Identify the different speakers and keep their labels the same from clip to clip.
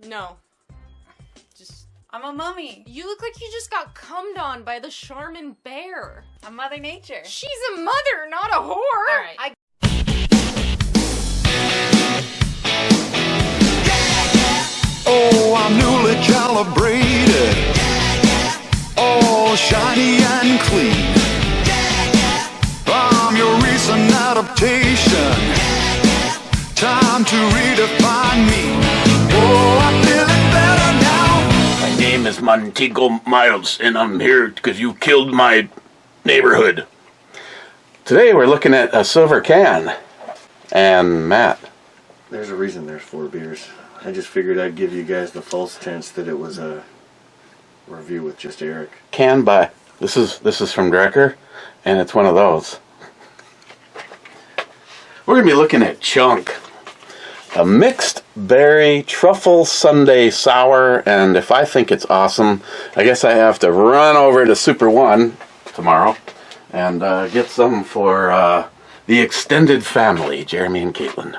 Speaker 1: No. Just...
Speaker 2: I'm a mummy.
Speaker 1: You look like you just got cummed on by the Charmin bear.
Speaker 2: I'm Mother Nature.
Speaker 1: She's a mother, not a whore.
Speaker 2: Alright.
Speaker 3: Oh, I'm newly calibrated, all shiny and clean. I'm your recent adaptation, time to redefine me. Oh, I'm feeling better now.
Speaker 4: My name is Montego Miles, and I'm here because you killed my neighborhood. Today we're looking at a silver can. And Matt.
Speaker 5: There's a reason there's 4 beers. I just figured I'd give you guys the false tense that it was a review with just Eric.
Speaker 4: Can by. This is from Drekker, and it's one of those. We're going to be looking at Chonk. A mixed berry truffle Sundae sour, and if I think it's awesome, I guess I have to run over to Super One tomorrow and get some for the extended family, Jeremy and Caitlin.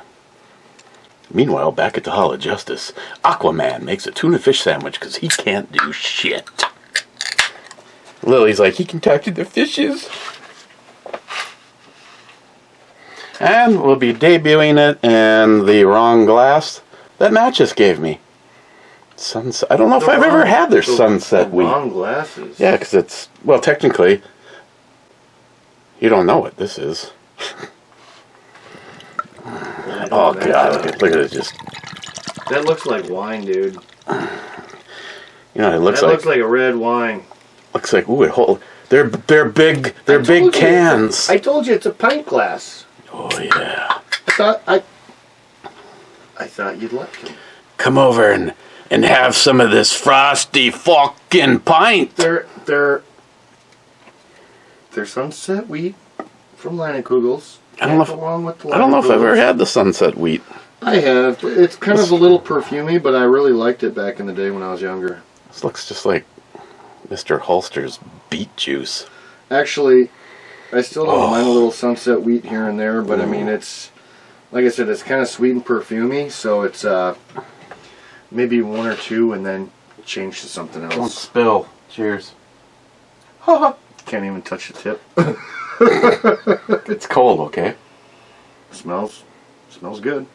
Speaker 4: Meanwhile, back at the Hall of Justice, Aquaman makes a tuna fish sandwich because he can't do shit. Lily's like, he can talk to the fishes. And we'll be debuting it in the wrong glass that Matt just gave me. Sunset. I don't know if I've ever had their sunset wheat.
Speaker 5: Wrong glasses.
Speaker 4: Yeah, because it's, well, technically, you don't know what this is. Oh, God, look at it just.
Speaker 5: That looks like wine, dude.
Speaker 4: You know, it looks
Speaker 5: that
Speaker 4: like.
Speaker 5: looks like a red wine.
Speaker 4: Looks like, ooh, they're big cans.
Speaker 5: I told you it's a pint glass.
Speaker 4: Oh, yeah.
Speaker 5: I thought you'd like them.
Speaker 4: Come over and have some of this frosty fucking pint.
Speaker 5: They're sunset wheat from Leinenkugel's.
Speaker 4: I don't know if I've ever had the sunset wheat.
Speaker 5: I have. It's kind of a little perfumey, but I really liked it back in the day when I was younger.
Speaker 4: This looks just like Mr. Holster's beet juice.
Speaker 5: Actually, I still don't mind a little sunset wheat here and there, but I mean, it's, like I said, it's kind of sweet and perfumey, so it's maybe 1 or 2 and then change to something else.
Speaker 4: Don't spill. Cheers.
Speaker 5: Can't even touch the tip.
Speaker 4: It's cold, okay?
Speaker 5: Smells good.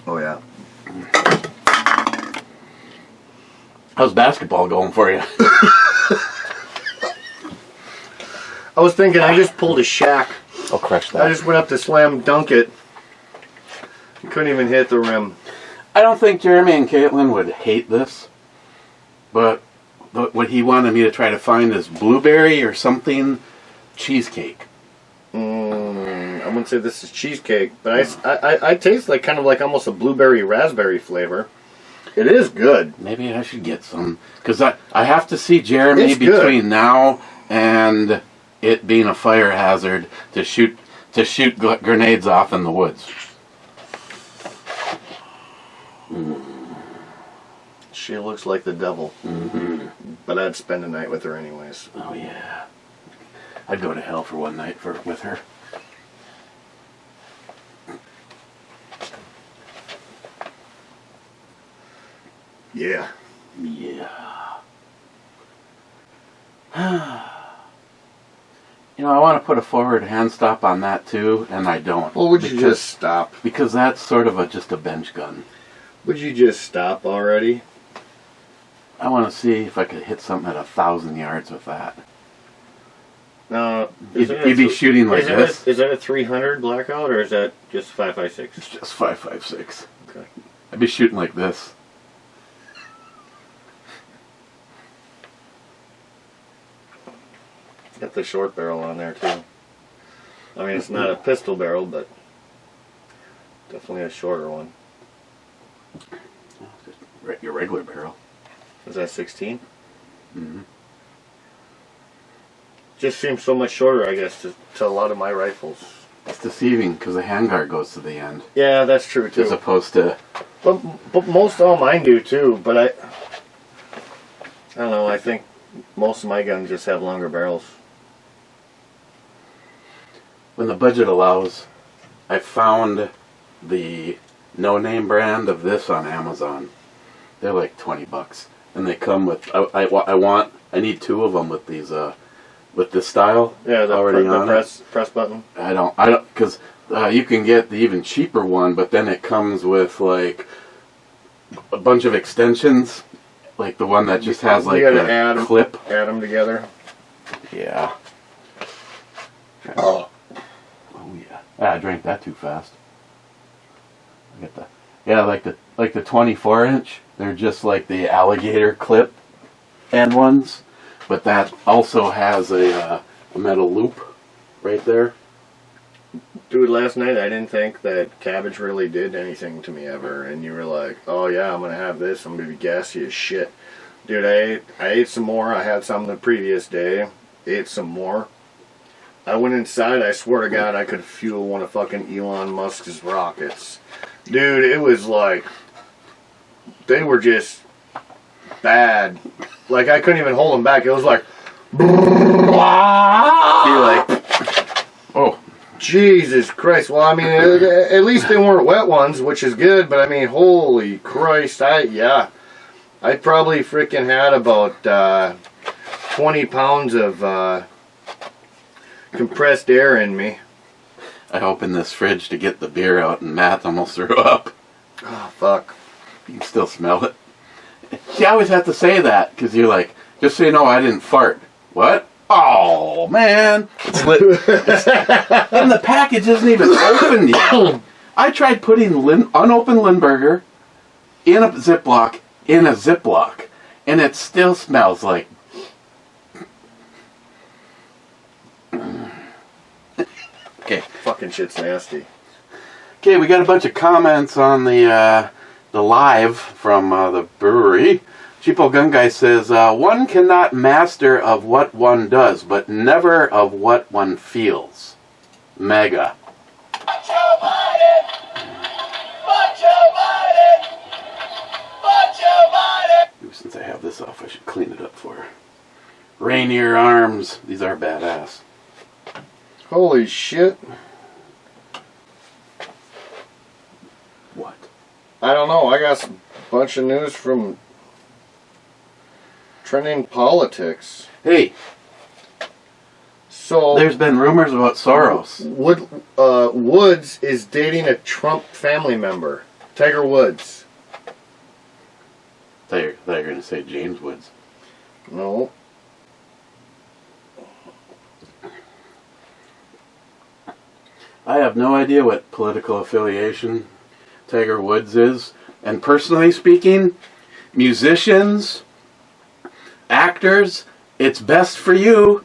Speaker 5: Oh yeah.
Speaker 4: How's basketball going for you?
Speaker 5: I was thinking I just pulled a Shaq.
Speaker 4: I'll crush
Speaker 5: I
Speaker 4: that.
Speaker 5: just went up to slam dunk it. Couldn't even hit the rim.
Speaker 4: I don't think Jeremy and Caitlin would hate this, but what he wanted me to try to find is blueberry or something cheesecake.
Speaker 5: I wouldn't say this is cheesecake, but I taste like kind of like almost a blueberry raspberry flavor. It is good.
Speaker 4: Maybe I should get some, because I have to see Jeremy
Speaker 5: It's good.
Speaker 4: between now and it being a fire hazard to shoot grenades off in the woods.
Speaker 5: She looks like the devil.
Speaker 4: Mm-hmm.
Speaker 5: But I'd spend the night with her anyways.
Speaker 4: Oh yeah, I'd go to hell for one night with her.
Speaker 5: Yeah.
Speaker 4: Yeah. You know, I want to put a forward hand stop on that too, and I don't.
Speaker 5: Well, would you just stop?
Speaker 4: Because that's sort of just a bench gun.
Speaker 5: Would you just stop already?
Speaker 4: I want to see if I could hit something at 1,000 yards with that.
Speaker 5: No.
Speaker 4: You'd be shooting like this.
Speaker 5: Is that a 300 blackout or is that just 5.56?
Speaker 4: It's just 5.56.
Speaker 5: Okay.
Speaker 4: I'd be shooting like this.
Speaker 5: Got the short barrel on there too. I mean, it's not a pistol barrel, but definitely a shorter one.
Speaker 4: Just your regular barrel.
Speaker 5: Is that 16?
Speaker 4: Mm-hmm.
Speaker 5: Just seems so much shorter, I guess, to a lot of my rifles.
Speaker 4: It's deceiving because the handguard goes to the end.
Speaker 5: Yeah, that's true too.
Speaker 4: As opposed to...
Speaker 5: But most all mine do too, but I don't know, I think most of my guns just have longer barrels.
Speaker 4: When the budget allows, I found the no-name brand of this on Amazon. They're like $20, and they come with. I need 2 of them with these. With this style.
Speaker 5: Yeah, the
Speaker 4: already on
Speaker 5: press button.
Speaker 4: I don't, because you can get the even cheaper one, but then it comes with like a bunch of extensions, like the one that just has like a clip.
Speaker 5: Add them together.
Speaker 4: Yeah. Oh yeah. I drank that too fast. I get like the 24-inch. They're just like the alligator clip end ones, but that also has a metal loop right there.
Speaker 5: Dude, last night I didn't think that cabbage really did anything to me ever, and you were like, "Oh yeah, I'm gonna have this. I'm gonna be gassy as shit." Dude, I ate some more. I had some the previous day. Ate some more. I went inside. I swear to God, I could fuel one of fucking Elon Musk's rockets. Dude, it was like they were just bad. Like I couldn't even hold them back. It was like, you're like,
Speaker 4: oh.
Speaker 5: Jesus Christ. Well, I mean, at least they weren't wet ones, which is good, but I mean, holy Christ. I probably freaking had about 20 pounds of compressed air in me.
Speaker 4: I opened this fridge to get the beer out, and Matt almost threw up.
Speaker 5: Oh, fuck.
Speaker 4: You can still smell it. See, I always have to say that, because you're like, just so you know, I didn't fart. What? Oh, man. It's lit. And the package isn't even opened yet. I tried putting unopened Lindbergher in a Ziploc, and it still smells like... Okay.
Speaker 5: Fucking shit's nasty.
Speaker 4: Okay, we got a bunch of comments on the live from the brewery. Cheapo Gun Guy says, one cannot master of what one does, but never of what one feels. Mega. Ooh, since I have this off, I should clean it up for her. Rainier Arms. These are badass.
Speaker 5: Holy shit.
Speaker 4: What?
Speaker 5: I don't know. I got a bunch of news from Trending Politics.
Speaker 4: Hey.
Speaker 5: So
Speaker 4: there's been rumors about Soros.
Speaker 5: Woods is dating a Trump family member. Tiger Woods.
Speaker 4: I thought you were going to say James Woods.
Speaker 5: No.
Speaker 4: I have no idea what political affiliation Tiger Woods is. And personally speaking, musicians, actors, it's best for you,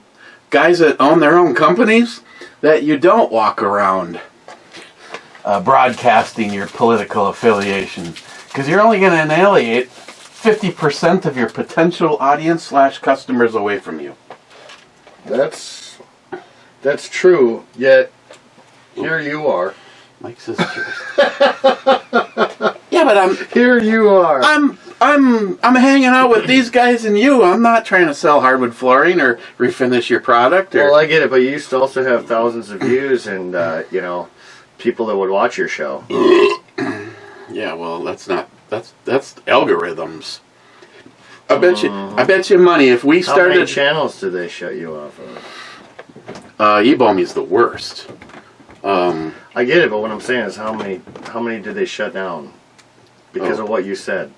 Speaker 4: guys that own their own companies, that you don't walk around broadcasting your political affiliation. Because you're only going to annihilate 50% of your potential audience / customers away from you.
Speaker 5: That's true, yet here you are.
Speaker 4: Mike's his Yeah, but
Speaker 5: here you are.
Speaker 4: I'm hanging out with these guys and you. I'm not trying to sell hardwood flooring or refinish your product. Or...
Speaker 5: Well, I get it, but you used to also have thousands of views and people that would watch your show. Yeah,
Speaker 4: well, that's algorithms. I bet you money if we started.
Speaker 5: How many channels do they shut you off of?
Speaker 4: eBomi's the worst.
Speaker 5: I get it, but what I'm saying is how many did they shut down because of what you said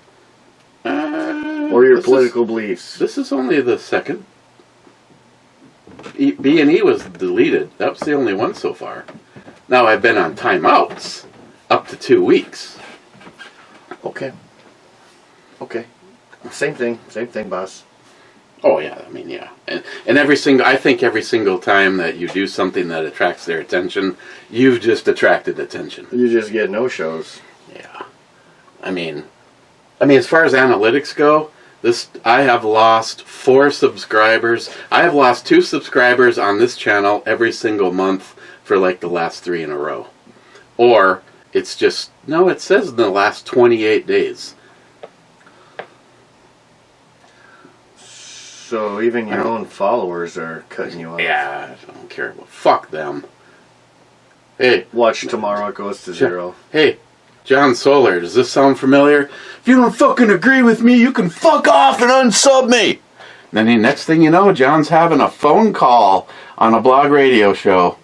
Speaker 5: or your political beliefs?
Speaker 4: This is only the second. B&E was deleted. That was the only one so far. Now I've been on timeouts up to 2 weeks.
Speaker 5: Okay. Same thing, boss.
Speaker 4: Oh yeah, I mean yeah, and I think every single time that you do something that attracts their attention, you've just attracted attention.
Speaker 5: You just get no shows.
Speaker 4: Yeah, I mean, as far as analytics go, I have lost 4 subscribers. I have lost 2 subscribers on this channel every single month for like the last 3 in a row, or it's just no. It says in the last 28 days.
Speaker 5: So even your own followers are cutting you off.
Speaker 4: Yeah, I don't care. Fuck them. Hey.
Speaker 5: Watch tomorrow it goes to 0.
Speaker 4: Hey, John Solar, does this sound familiar? If you don't fucking agree with me, you can fuck off and unsub me. And then the next thing you know, John's having a phone call on a blog radio show.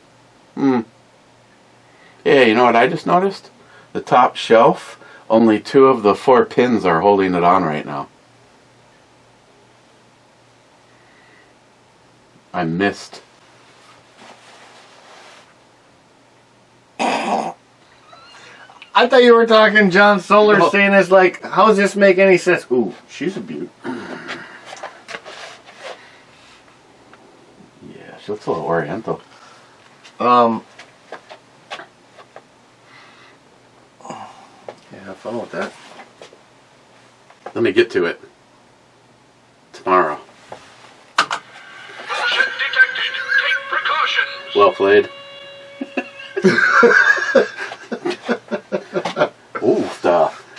Speaker 4: Hey, you know what I just noticed? The top shelf, only 2 of the 4 pins are holding it on right now. I missed.
Speaker 5: I thought you were talking John Solar
Speaker 4: No.
Speaker 5: saying this like, how does this make any sense? Ooh, she's a beaut.
Speaker 4: Yeah, she looks a little oriental.
Speaker 5: Yeah, have fun with that.
Speaker 4: Let me get to it. Tomorrow.
Speaker 2: Bullshit detected. Take precautions.
Speaker 4: Well played. Ooh,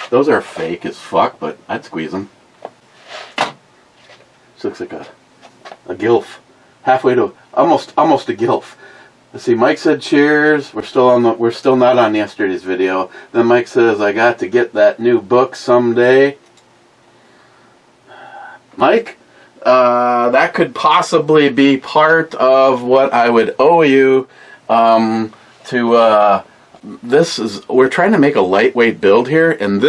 Speaker 4: those are fake as fuck, but I'd squeeze them. This looks like a gilf. Halfway to almost a gilf. Let's see. Mike said cheers. We're still not on yesterday's video. Then Mike says I got to get that new book someday. Mike, that could possibly be part of what I would owe you. We're trying to make a lightweight build here, and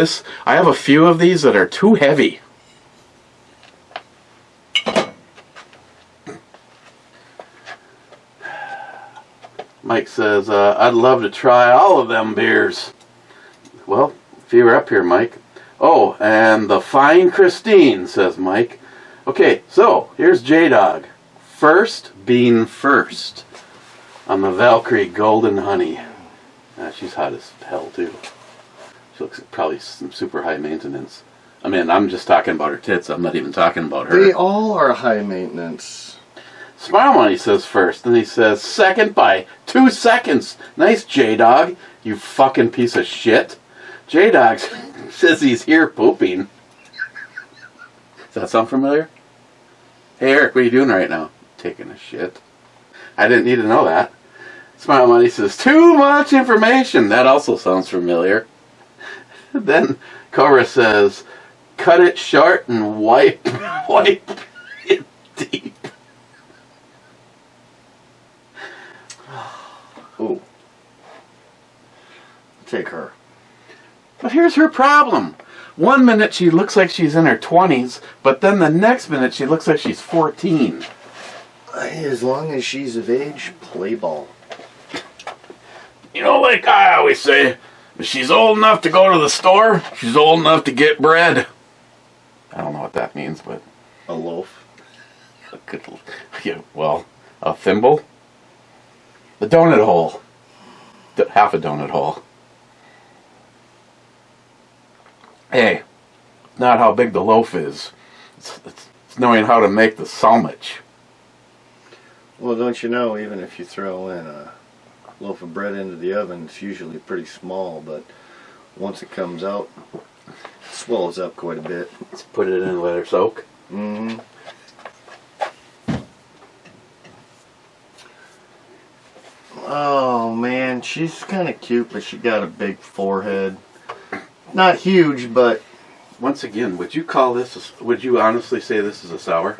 Speaker 4: I have a few of these that are too heavy. Mike says, I'd love to try all of them beers. Well, if you were up here, Mike. Oh, and the fine Christine, says Mike. Okay, so here's J-Dog. First being first on the Valkyrie Golden Honey. She's hot as hell, too. She looks probably some super high maintenance. I mean, I'm just talking about her tits. I'm not even talking about her.
Speaker 5: They all are high maintenance.
Speaker 4: Smile Money says first, and he says second by 2 seconds. Nice, J-Dog, you fucking piece of shit. J-Dog says he's here pooping. Does that sound familiar? Hey, Eric, what are you doing right now? Taking a shit. I didn't need to know that. Smile Money says, too much information. That also sounds familiar. Then Cobra says, cut it short and wipe it deep.
Speaker 5: Ooh. Take her.
Speaker 4: But here's her problem. 1 minute she looks like she's in her 20s, but then the next minute she looks like she's 14.
Speaker 5: As long as she's of age, play ball.
Speaker 4: You know, like I always say, if she's old enough to go to the store, she's old enough to get bread. I don't know what that means, but...
Speaker 5: A loaf.
Speaker 4: Yeah, well, a thimble? The donut hole. Half a donut hole. Hey, not how big the loaf is. It's knowing how to make the sandwich.
Speaker 5: Well, don't you know, even if you throw in a loaf of bread into the oven, it's usually pretty small, but once it comes out, it swells up quite a bit.
Speaker 4: Let's put it in and let her soak.
Speaker 5: Mm-hmm. Oh, man, she's kind of cute, but she got a big forehead. Not huge, but...
Speaker 4: Once again, would you honestly say this is a sour?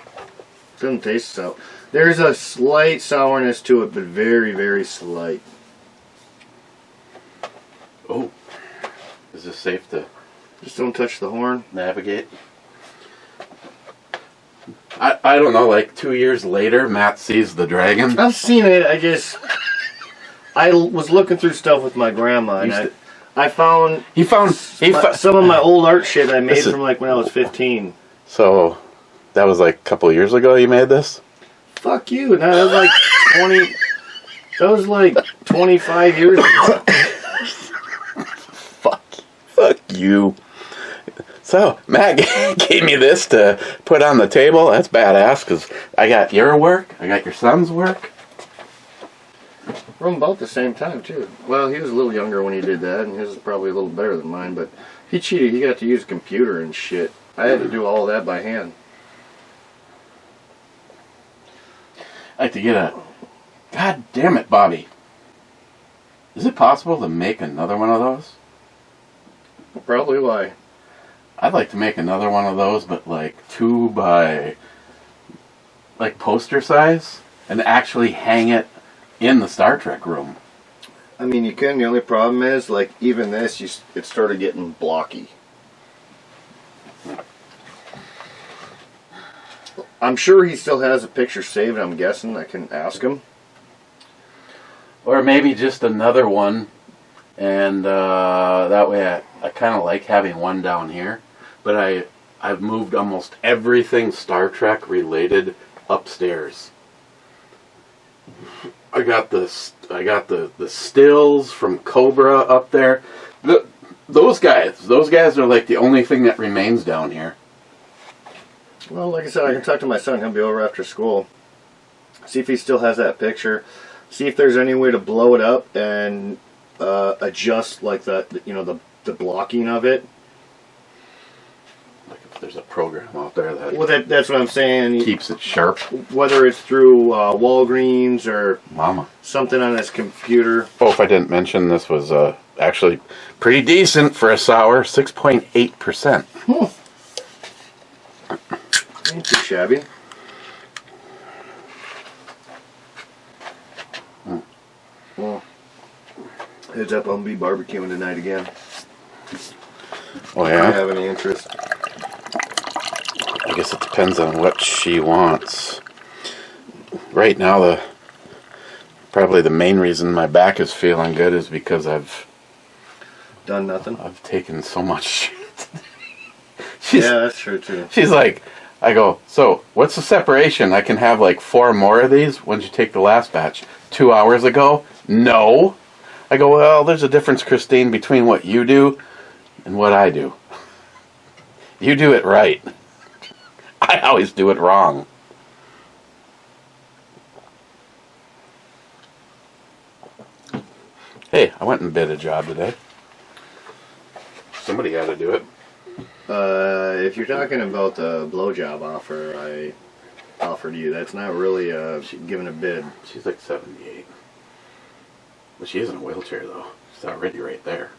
Speaker 5: Doesn't taste sour. There's a slight sourness to it, but very, very slight.
Speaker 4: Oh. Is this safe to
Speaker 5: Just don't touch the horn.
Speaker 4: navigate? I don't know, like 2 years later, Matt sees the dragon.
Speaker 5: I've seen it, I was looking through stuff with my grandma, and I found some of my old art shit I made from like when I was 15.
Speaker 4: So, that was like a couple years ago you made this?
Speaker 5: Fuck you. No, that was like 20. That was like 25 years ago.
Speaker 4: Fuck you. So, Matt gave me this to put on the table. That's badass, because I got your work, I got your son's work.
Speaker 5: From about the same time, too. Well, he was a little younger when he did that, and his is probably a little better than mine, but he cheated. He got to use a computer and shit. I had to do all that by hand.
Speaker 4: I like to get a... God damn it, Bobby. Is it possible to make another one of those?
Speaker 5: Probably why.
Speaker 4: I'd like to make another one of those, but like 2 by like poster size, and actually hang it in the Star Trek room.
Speaker 5: I mean, you can. The only problem is, like, even this, it started getting blocky. I'm sure he still has a picture saved, I'm guessing. I can ask him.
Speaker 4: Or maybe just another one, and that way I kind of like having one down here. But I've moved almost everything Star Trek related upstairs. I got the stills from Cobra up there. Those guys are like the only thing that remains down here.
Speaker 5: Well, like I said, I can talk to my son. He'll be over after school. See if he still has that picture. See if there's any way to blow it up and adjust like the blocking of it.
Speaker 4: Like if there's a program out there that
Speaker 5: that's what I'm saying.
Speaker 4: Keeps it sharp.
Speaker 5: Whether it's through Walgreens or
Speaker 4: Mama.
Speaker 5: something on his computer.
Speaker 4: Oh, if I didn't mention, this was actually pretty decent for a sour, 6.8%.
Speaker 5: Ain't too shabby. Well, heads up, I'm gonna be barbecuing tonight again.
Speaker 4: Oh
Speaker 5: I
Speaker 4: yeah?
Speaker 5: don't have any interest.
Speaker 4: I guess it depends on what she wants. Right now, probably the main reason my back is feeling good is because I've
Speaker 5: Done nothing?
Speaker 4: I've taken so much shit.
Speaker 5: Yeah, that's true too.
Speaker 4: She's like, I go, so what's the separation? I can have like 4 more of these. When did you take the last batch? 2 hours ago? No. I go, well, there's a difference, Christine, between what you do and what I do. You do it right. I always do it wrong. Hey, I went and bid a job today. Somebody had to do it.
Speaker 5: If you're talking about the blowjob offer I offered you, that's not really giving a bid.
Speaker 4: She's like 78. But she is in a wheelchair, though. She's already right there.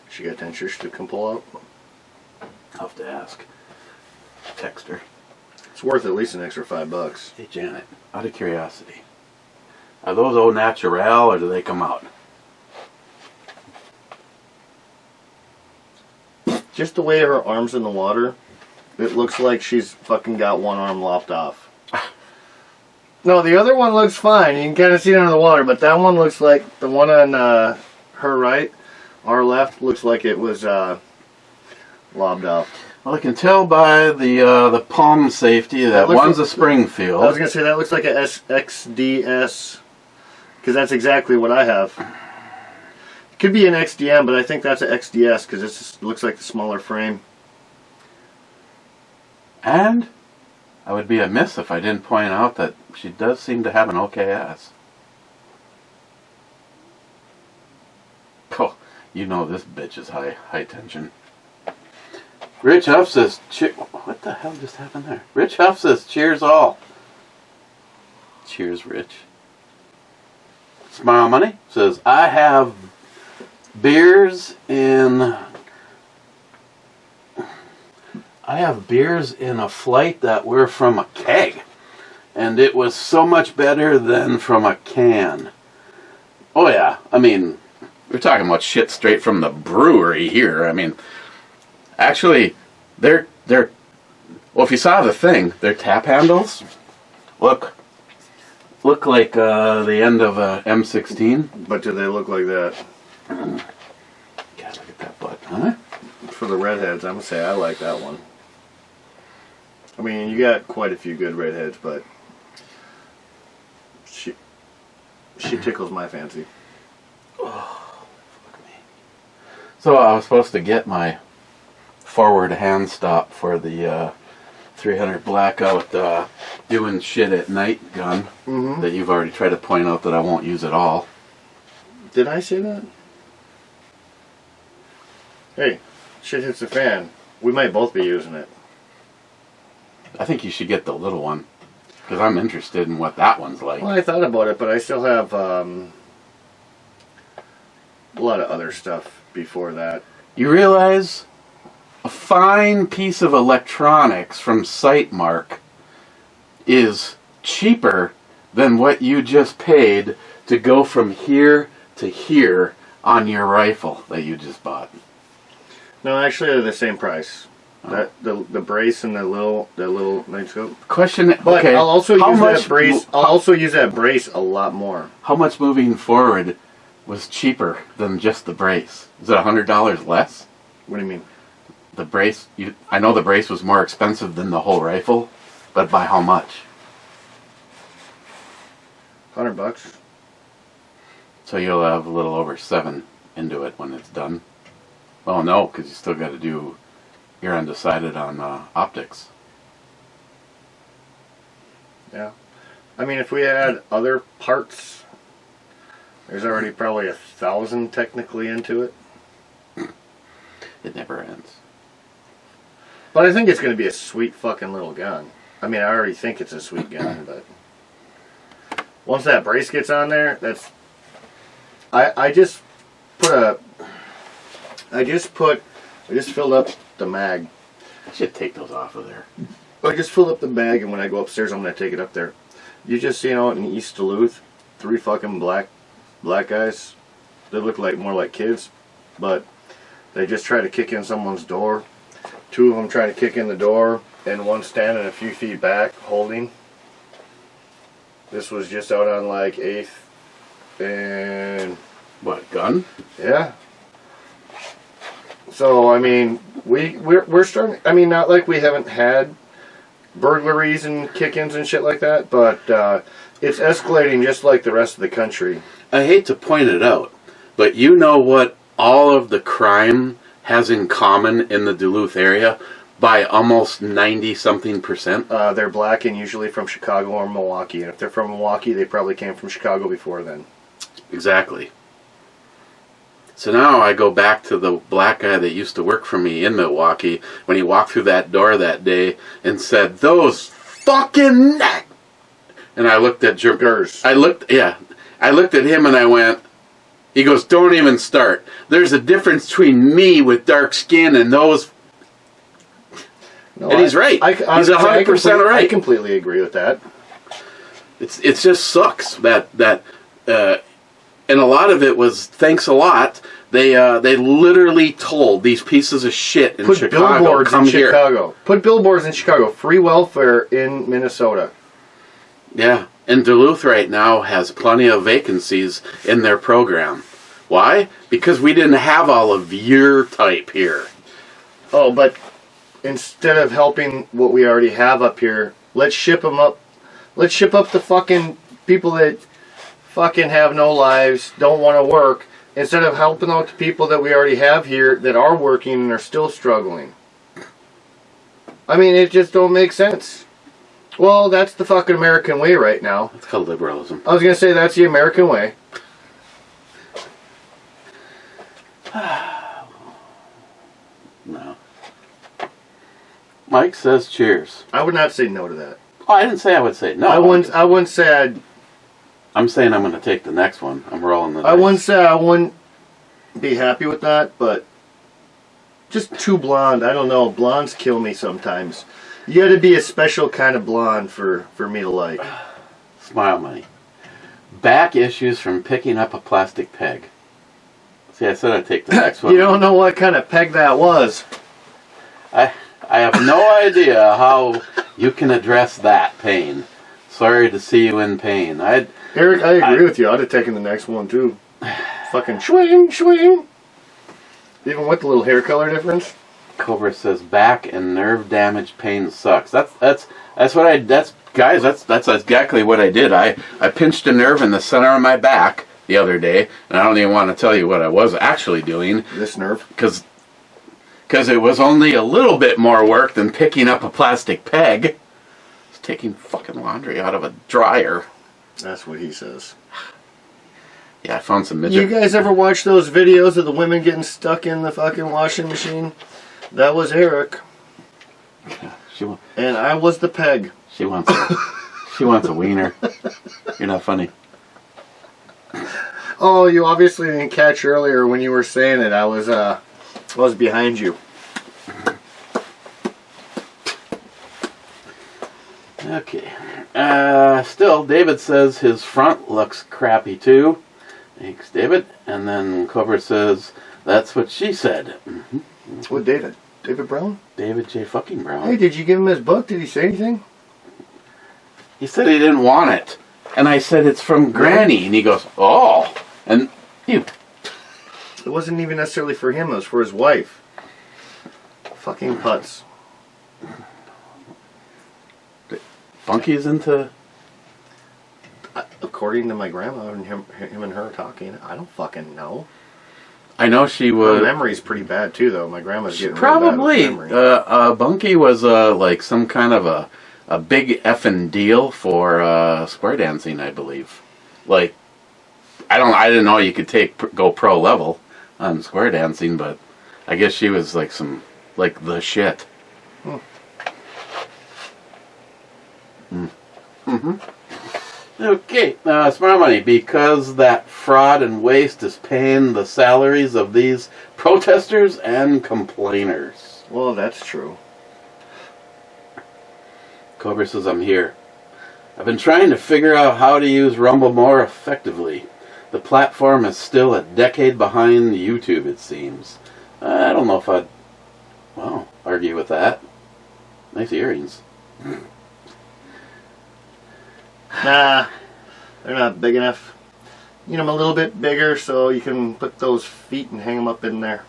Speaker 5: She got dentures to come pull out.
Speaker 4: I'll have to ask. Text her.
Speaker 5: It's worth at least an extra $5.
Speaker 4: Hey, Janet, out of curiosity, are those au naturel or do they come out?
Speaker 5: Just the way her arm's in the water, it looks like she's fucking got one arm lopped off. No, the other one looks fine. You can kind of see it under the water, but that one looks like the one on her right, our left, looks like it was lobbed off.
Speaker 4: Well, I can tell by the palm safety that one's a Springfield.
Speaker 5: I was going to say that looks like a XDS, because that's exactly what I have. It could be an XDM, but I think that's an XDS because it looks like the smaller frame.
Speaker 4: And I would be amiss if I didn't point out that she does seem to have an okay ass. Oh, you know this bitch is high tension. Rich Huff says, what the hell just happened there? Rich Huff says, cheers all. Cheers, Rich. Smile Money says, I have beers in a flight that were from a keg. And it was so much better than from a can. Oh yeah, I mean, we're talking about shit straight from the brewery here. I mean, actually, well, if you saw the thing, their tap handles look like the end of a M16.
Speaker 5: But do they look like that?
Speaker 4: God, look at that butt, huh?
Speaker 5: For the redheads, I'm going to say I like that one. I mean, you got quite a few good redheads, but she tickles my fancy.
Speaker 4: Oh, fuck me. So I was supposed to get my forward hand stop for the 300 blackout doing shit at night gun that you've already tried to point out that I won't use at all.
Speaker 5: Did I say that? Hey, shit hits the fan. We might both be using it.
Speaker 4: I think you should get the little one because I'm interested in what that one's like.
Speaker 5: Well, I thought about it, but I still have a lot of other stuff before that.
Speaker 4: You realize a fine piece of electronics from Sightmark is cheaper than what you just paid to go from here to here on your rifle that you just bought.
Speaker 5: No, actually, they're the same price. That the brace and the little night scope.
Speaker 4: Question.
Speaker 5: But
Speaker 4: Okay.
Speaker 5: I'll also
Speaker 4: how
Speaker 5: use
Speaker 4: much,
Speaker 5: that brace. I'll also use that brace a lot more.
Speaker 4: How much moving forward was cheaper than just the brace? Is it $100 less?
Speaker 5: What do you mean?
Speaker 4: The brace. I know the brace was more expensive than the whole rifle, but by how much?
Speaker 5: $100.
Speaker 4: So you'll have a little over 7 into it when it's done. Well, no, because you still got to do. You're undecided on optics.
Speaker 5: Yeah. I mean, if we had other parts, there's already probably 1,000 technically into it.
Speaker 4: It never ends.
Speaker 5: But I think it's going to be a sweet fucking little gun. I mean, I already think it's a sweet gun, but once that brace gets on there, that's. I just filled up the mag.
Speaker 4: I should take those off of there.
Speaker 5: I just filled up the bag, and when I go upstairs, I'm going to take it up there. You just seen out in East Duluth, 3 fucking black guys. They look like more like kids, but they just try to kick in someone's door. 2 of them try to kick in the door, and one standing a few feet back, holding. This was just out on like 8th, and
Speaker 4: What, gun?
Speaker 5: yeah. So I mean, we're starting. I mean, not like we haven't had burglaries and kick-ins and shit like that, but it's escalating just like the rest of the country.
Speaker 4: I hate to point it out, but you know what all of the crime has in common in the Duluth area by almost 90-something%?
Speaker 5: They're black and usually from Chicago or Milwaukee. And if they're from Milwaukee, they probably came from Chicago before then.
Speaker 4: Exactly. So now I go back to the black guy that used to work for me in Milwaukee when he walked through that door that day and said, "Those fucking..." And I looked at
Speaker 5: Drekkers.
Speaker 4: I looked at him and I went, he goes, "Don't even start. There's a difference between me with dark skin and those..."
Speaker 5: No,
Speaker 4: and he's right. He's 100% right.
Speaker 5: I completely agree with that.
Speaker 4: It just sucks that and a lot of it was thanks a lot. They literally told these pieces of shit in
Speaker 5: Put
Speaker 4: Chicago,
Speaker 5: billboards
Speaker 4: come
Speaker 5: in
Speaker 4: here.
Speaker 5: Chicago. Put billboards in Chicago. Free welfare in Minnesota.
Speaker 4: Yeah, and Duluth right now has plenty of vacancies in their program. Why? Because we didn't have all of your type here.
Speaker 5: Oh, but instead of helping what we already have up here, let's ship them up. Let's ship up the fucking people that fucking have no lives, don't want to work, instead of helping out the people that we already have here that are working and are still struggling. I mean, it just don't make sense. Well, that's the fucking American way right now.
Speaker 4: It's called liberalism.
Speaker 5: I was going to say that's the American way.
Speaker 4: No. Mike says cheers.
Speaker 5: I would not say no to that.
Speaker 4: Oh, I didn't say I would say no.
Speaker 5: I wouldn't say I'd...
Speaker 4: I'm saying I'm going to take the next one. I'm rolling the dice.
Speaker 5: I wouldn't say I wouldn't be happy with that, but just too blonde. I don't know. Blondes kill me sometimes. You got to be a special kind of blonde for me to like.
Speaker 4: Smile money. Back issues from picking up a plastic peg. See, I said I'd take the next one.
Speaker 5: You don't know what kind of peg that was.
Speaker 4: I have no idea how you can address that pain. Sorry to see you in pain.
Speaker 5: Eric, I agree with you. I'd have taken the next one too. Fucking swing, swing. Even with the little hair color difference.
Speaker 4: Cobra says back and nerve damage pain sucks. That's exactly what I did. I pinched a nerve in the center of my back the other day, and I don't even want to tell you what I was actually doing.
Speaker 5: This nerve?
Speaker 4: Because it was only a little bit more work than picking up a plastic peg. It's taking fucking laundry out of a dryer.
Speaker 5: That's what he says.
Speaker 4: Yeah, I found some midget.
Speaker 5: You guys ever watch those videos of the women getting stuck in the fucking washing machine? That was Eric. And I was the peg.
Speaker 4: She wants a wiener. You're not funny.
Speaker 5: Oh, you obviously didn't catch earlier when you were saying it. I was behind you.
Speaker 4: Okay. Still, David says his front looks crappy too. Thanks, David. And then Cobra says, that's what she said. Mm-hmm.
Speaker 5: What, David? David Brown?
Speaker 4: David J. fucking Brown.
Speaker 5: Hey, did you give him his book? Did he say anything?
Speaker 4: He said he didn't want it. And I said, it's from Granny. And he goes, oh. And you.
Speaker 5: It wasn't even necessarily for him. It was for his wife. Fucking putz.
Speaker 4: Bunky's into...
Speaker 5: According to my grandma and him and her talking, I don't fucking know.
Speaker 4: I know she was...
Speaker 5: Her memory's pretty bad too, though. My grandma's getting
Speaker 4: probably.
Speaker 5: really bad with memory.
Speaker 4: Bunky was like some kind of a big effing deal for square dancing, I believe. Like, I didn't know you could go pro level on square dancing, but I guess she was like the shit. Mm-hmm. Okay, Smart Money, because that fraud and waste is paying the salaries of these protesters and complainers.
Speaker 5: Well, that's true.
Speaker 4: Cobra says, I'm here. I've been trying to figure out how to use Rumble more effectively. The platform is still a decade behind YouTube, it seems. I don't know if I'd, argue with that. Nice earrings.
Speaker 5: Nah, they're not big enough. You know, I'm a little bit bigger so you can put those feet and hang them up in there.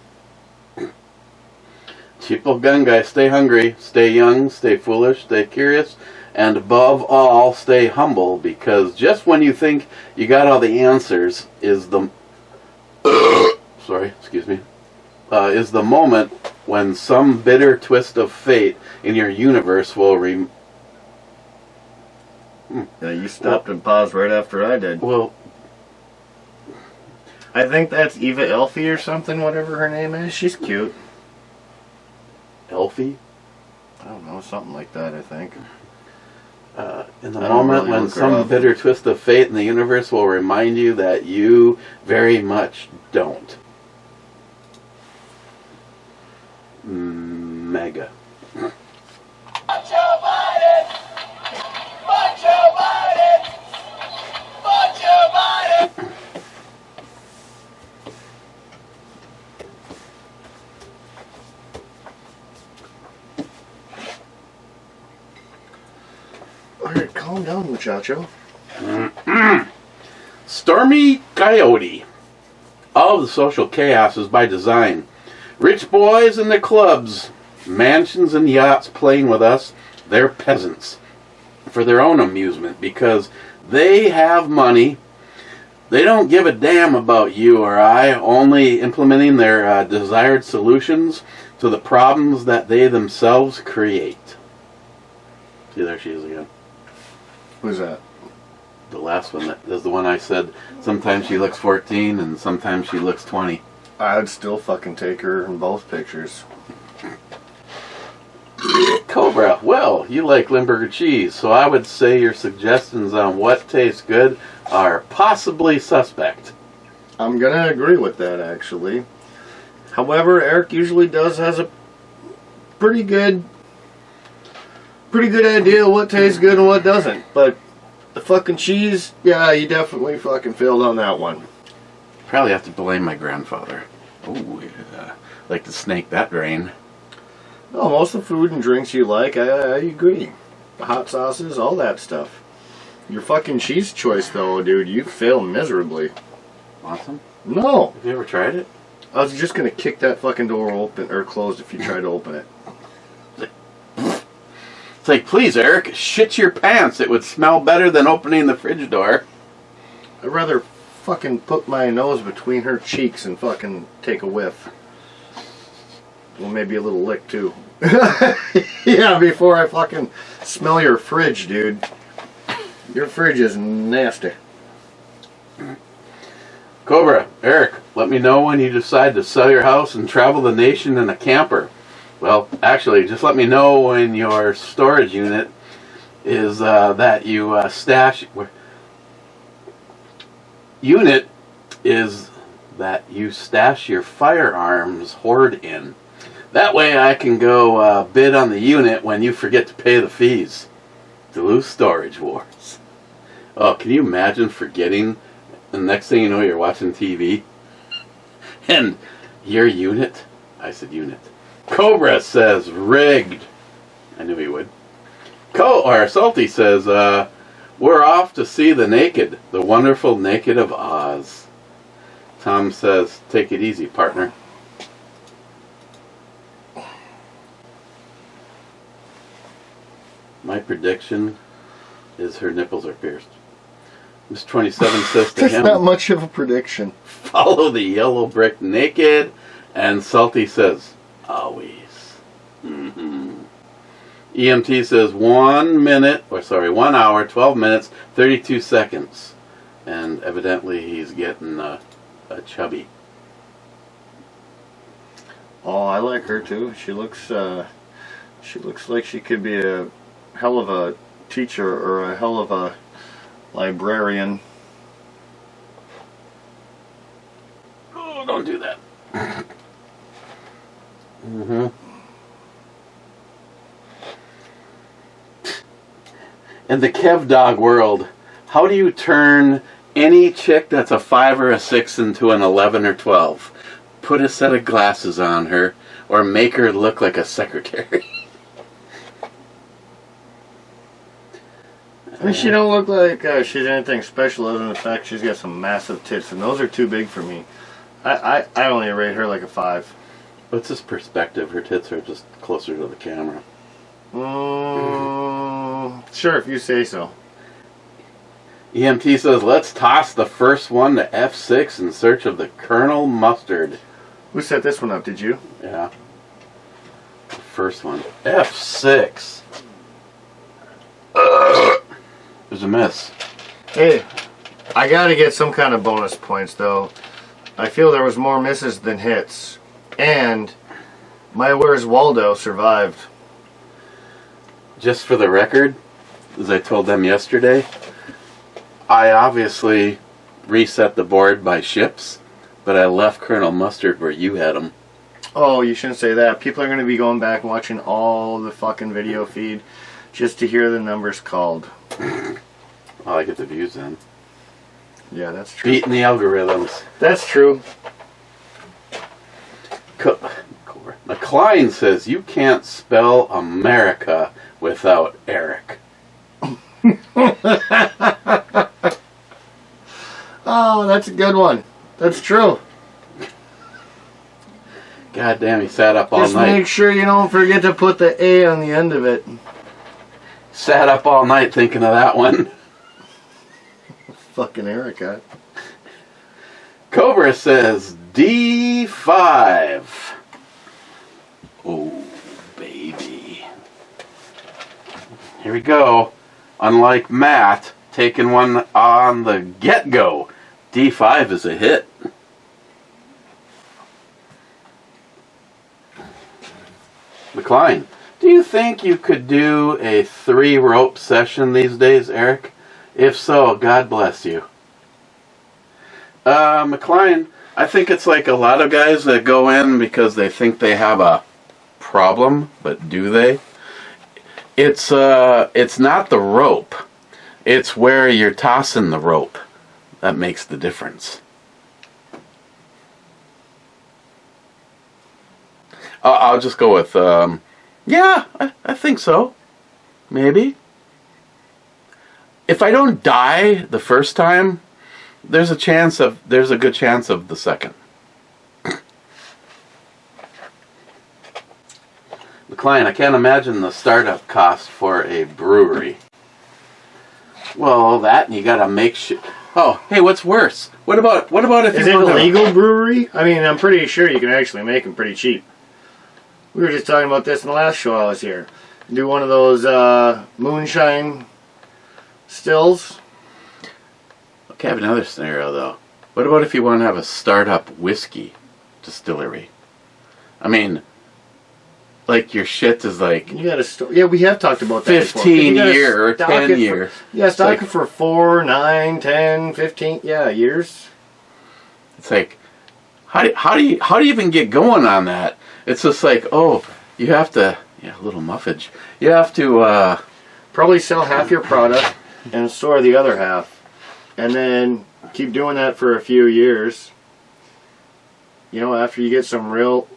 Speaker 4: Cheap old gun guy, stay hungry, stay young, stay foolish, stay curious, and above all, stay humble, because just when you think you got all the answers is the... is the moment when some bitter twist of fate in your universe will
Speaker 5: Yeah, you stopped and paused right after I did.
Speaker 4: Well,
Speaker 5: I think that's Eva Elfie or something, whatever her name is. She's cute.
Speaker 4: Elfie?
Speaker 5: I don't know, something like that, I think.
Speaker 4: In the
Speaker 5: I don't
Speaker 4: moment
Speaker 5: really
Speaker 4: when
Speaker 5: look her
Speaker 4: some
Speaker 5: up.
Speaker 4: bitter twist of fate in the universe will remind you that you very much don't. Mega.
Speaker 5: Alright, calm down, muchacho.
Speaker 4: Stormy Coyote. All the social chaos is by design. Rich boys in their clubs, mansions and yachts playing with us, they're peasants. For their own amusement, because they have money. They don't give a damn about you or I, only implementing their desired solutions to the problems that they themselves create. See, there she is again.
Speaker 5: Who's that?
Speaker 4: The last one, that is the one I said, sometimes she looks 14 and sometimes she looks 20.
Speaker 5: I'd still fucking take her in both pictures.
Speaker 4: Cobra, well, you like Limburger cheese, so I would say your suggestions on what tastes good are possibly suspect.
Speaker 5: I'm gonna agree with that, actually. However, Eric usually has a pretty good idea of what tastes good and what doesn't. But the fucking cheese, yeah, you definitely fucking failed on that one.
Speaker 4: Probably have to blame my grandfather. Oh, yeah. Like to snake that drain.
Speaker 5: No, most of the food and drinks you like, I agree. The hot sauces, all that stuff. Your fucking cheese choice, though, dude, you failed miserably.
Speaker 4: Want some?
Speaker 5: No.
Speaker 4: Have you ever tried it?
Speaker 5: I was just gonna kick that fucking door open or closed if you tried to open it.
Speaker 4: It's like, please, Eric, shit your pants. It would smell better than opening the fridge door.
Speaker 5: I'd rather fucking put my nose between her cheeks and fucking take a whiff. Well, maybe a little lick, too. Yeah, before I fucking smell your fridge, dude. Your fridge is nasty.
Speaker 4: Cobra, Eric, let me know when you decide to sell your house and travel the nation in a camper. Well, actually, just let me know when your storage unit is is that you stash your firearms hoard in. That way I can go bid on the unit when you forget to pay the fees. Duluth Storage Wars. Oh, can you imagine forgetting? The next thing you know, you're watching TV. And your unit? I said unit. Cobra says rigged. I knew he would. Salty says, we're off to see the naked. The wonderful naked of Oz. Tom says, take it easy, partner. My prediction is her nipples are pierced. Miss 27 says to
Speaker 5: That's
Speaker 4: him,
Speaker 5: not much of a prediction.
Speaker 4: follow the yellow brick naked. And Salty says, always. EMT says 1 hour, 12 minutes, 32 seconds. And evidently he's getting a chubby.
Speaker 5: Oh, I like her too. She looks like she could be a hell of a teacher or a hell of a librarian.
Speaker 4: Oh, don't do that. In the Kev Dog world, how do you turn any chick that's a 5 or a 6 into an 11 or 12? Put a set of glasses on her, or make her look like a secretary.
Speaker 5: I mean, she don't look like she's anything special other than the fact she's got some massive tits, and those are too big for me. I only rate her like a 5.
Speaker 4: What's this perspective? Her tits are just closer to the camera.
Speaker 5: Sure, if you say so.
Speaker 4: EMT says, let's toss the first one to F6 in search of the Colonel Mustard.
Speaker 5: Who set this one up? Did you?
Speaker 4: Yeah. The first one. F6. There's a miss.
Speaker 5: Hey, I gotta get some kind of bonus points though. I feel there was more misses than hits. And my Where's Waldo survived.
Speaker 4: Just for the record, as I told them yesterday, I obviously reset the board by ships, but I left Colonel Mustard where you had him.
Speaker 5: Oh, you shouldn't say that. People are going to be going back and watching all the fucking video feed just to hear the numbers called.
Speaker 4: Oh, I get the views then.
Speaker 5: Yeah, that's true.
Speaker 4: Beating the algorithms.
Speaker 5: That's true.
Speaker 4: McLean says, you can't spell America without Eric.
Speaker 5: Oh, that's a good one. That's true.
Speaker 4: God damn, he sat up all
Speaker 5: Just
Speaker 4: night.
Speaker 5: make sure you don't forget to put the A on the end of it.
Speaker 4: Sat up all night thinking of that one.
Speaker 5: Fucking Erica.
Speaker 4: Cobra says D5. Oh, baby. Here we go. Unlike Matt, taking one on the get-go, D5 is a hit. McLean, do you think you could do a 3-rope session these days, Eric? If so, God bless you. McLean, I think it's like a lot of guys that go in because they think they have a problem, but do they? It's not the rope. It's where you're tossing the rope that makes the difference. I'll just go with, yeah, I think so. Maybe. If I don't die the first time, there's a good chance of the second. McLean, I can't imagine the startup cost for a brewery. Well, that and you gotta make sure. Oh, hey, what's worse? What about if
Speaker 5: Is
Speaker 4: you
Speaker 5: it a
Speaker 4: want
Speaker 5: legal brewery? I mean, I'm pretty sure you can actually make them pretty cheap. We were just talking about this in the last show I was here. Do one of those moonshine stills.
Speaker 4: Okay, I have another scenario though. What about if you want to have a startup whiskey distillery? I mean, like your shit is like
Speaker 5: You got to yeah, we have talked about that
Speaker 4: 15
Speaker 5: before.
Speaker 4: year or 10 year.
Speaker 5: Yeah, stock
Speaker 4: like,
Speaker 5: it for 4, 9, 10, 15, yeah, years.
Speaker 4: It's like, how do you even get going on that? It's just like, oh, you have to, yeah, a little muffage. You have to
Speaker 5: probably sell half your product and store the other half, and then keep doing that for a few years. You know, after you get some real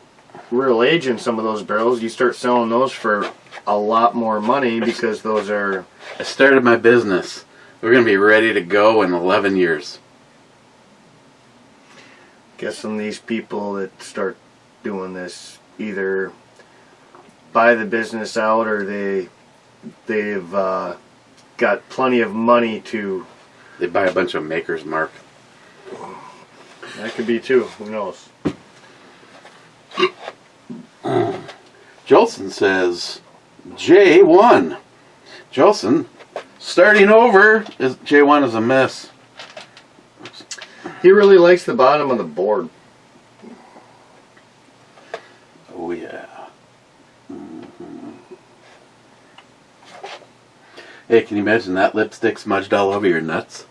Speaker 5: age in some of those barrels, you start selling those for a lot more money because those are...
Speaker 4: I started my business. We're going to be ready to go in 11 years.
Speaker 5: Guessing these people that start doing this either buy the business out or they've got plenty of money to...
Speaker 4: They buy a bunch of Maker's Mark.
Speaker 5: That could be too. Who knows?
Speaker 4: Jolson says, J1. Jolson, starting over, J1 is a mess.
Speaker 5: He really likes the bottom of the board.
Speaker 4: Oh, yeah. Mm-hmm. Hey, can you imagine that lipstick smudged all over your nuts?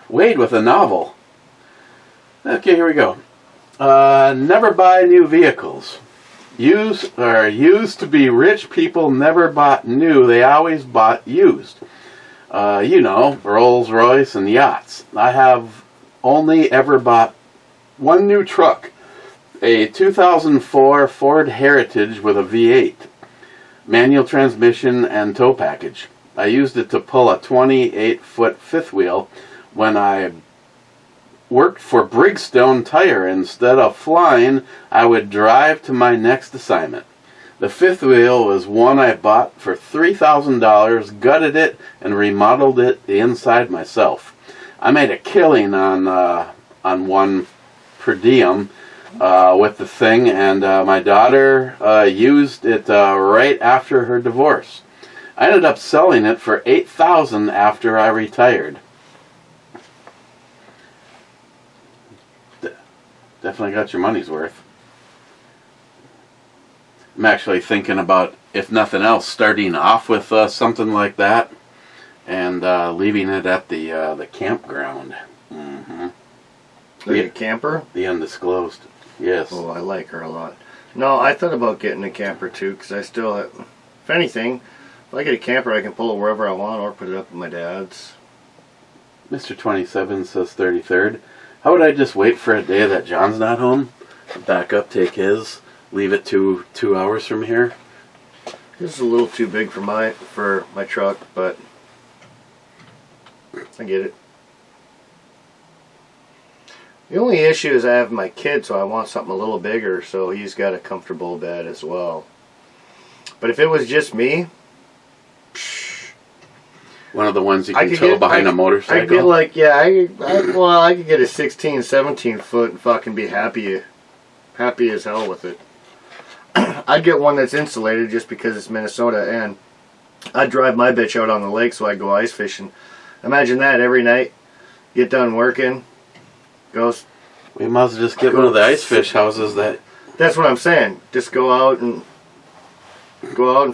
Speaker 4: Wade with a novel. Okay, here we go. Never buy new vehicles. Used to be rich people never bought new. They always bought used. You know, Rolls Royce and yachts. I have only ever bought one new truck. A 2004 Ford Heritage with a V8. Manual transmission and tow package. I used it to pull a 28-foot fifth wheel when I worked for Brigstone Tire. Instead of flying, I would drive to my next assignment. The fifth wheel was one I bought for $3,000, gutted it, and remodeled it inside myself. I made a killing on one per diem with the thing, and my daughter used it right after her divorce. I ended up selling it for $8,000 after I retired. Definitely got your money's worth. I'm actually thinking about, if nothing else, starting off with something like that and leaving it at the campground. Mm-hmm.
Speaker 5: Like a camper?
Speaker 4: The undisclosed. Yes.
Speaker 5: Oh, I like her a lot. No, I thought about getting a camper too, because I still have, if anything, if I get a camper, I can pull it wherever I want or put it up at my dad's.
Speaker 4: Mr. 27 says 33rd. How would I just wait for a day that John's not home? Back up, take his, leave it 2 hours from here?
Speaker 5: This is a little too big for my truck, but I get it. The only issue is I have my kid, so I want something a little bigger, so he's got a comfortable bed as well. But if it was just me,
Speaker 4: one of the ones you can tow behind a motorcycle?
Speaker 5: I could get like, yeah, I could get a 16, 17 foot and fucking be happy as hell with it. I'd get one that's insulated just because it's Minnesota, and I'd drive my bitch out on the lake so I go ice fishing. Imagine that every night. Get done working.
Speaker 4: We must just get one of the ice fish houses that...
Speaker 5: That's what I'm saying. Just go out and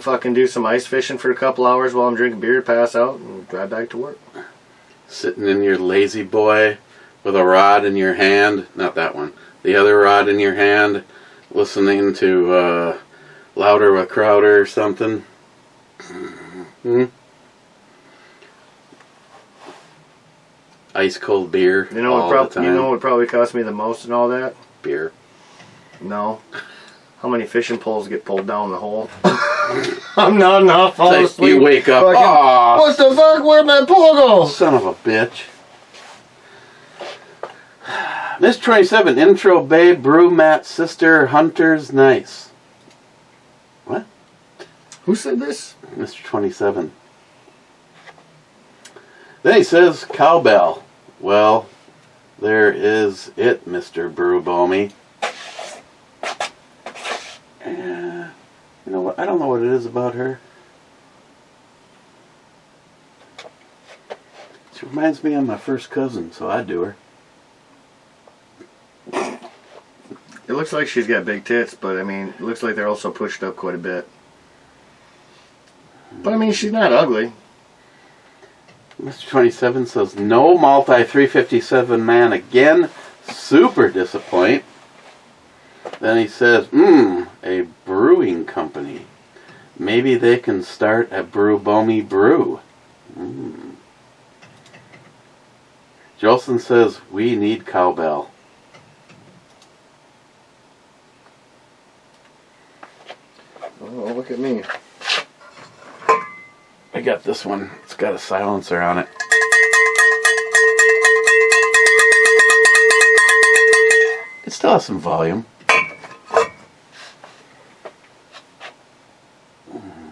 Speaker 5: fucking do some ice fishing for a couple hours while I'm drinking beer, pass out, and drive back to work.
Speaker 4: Sitting in your lazy boy with a rod in your hand. Not that one. The other rod in your hand. Listening to Louder with Crowder or something. Mm-hmm. Ice cold beer.
Speaker 5: You know what would probably cost me the most and all that?
Speaker 4: Beer.
Speaker 5: No. How many fishing poles get pulled down the hole? I'm not enough. Fall asleep.
Speaker 4: You wake up.
Speaker 5: Fucking, what the fuck? Where'd my pole go?
Speaker 4: Son of a bitch. Miss 27, intro babe, brew mat, sister, hunters, nice. What?
Speaker 5: Who said this?
Speaker 4: Mr. 27. Then he says, cowbell. Well, there is it, Mr. Brewbomy. You know what? I don't know what it is about her. She reminds me of my first cousin, so I do her.
Speaker 5: It looks like she's got big tits, but I mean, it looks like they're also pushed up quite a bit. But I mean, she's not ugly.
Speaker 4: Mr. 27 says, no multi 357 man again. Super disappoint. Then he says, a brewing company. Maybe they can start a Brewbomi brew. Jolson says, we need cowbell.
Speaker 5: Oh, look at me.
Speaker 4: I got this one. It's got a silencer on it. It still has some volume.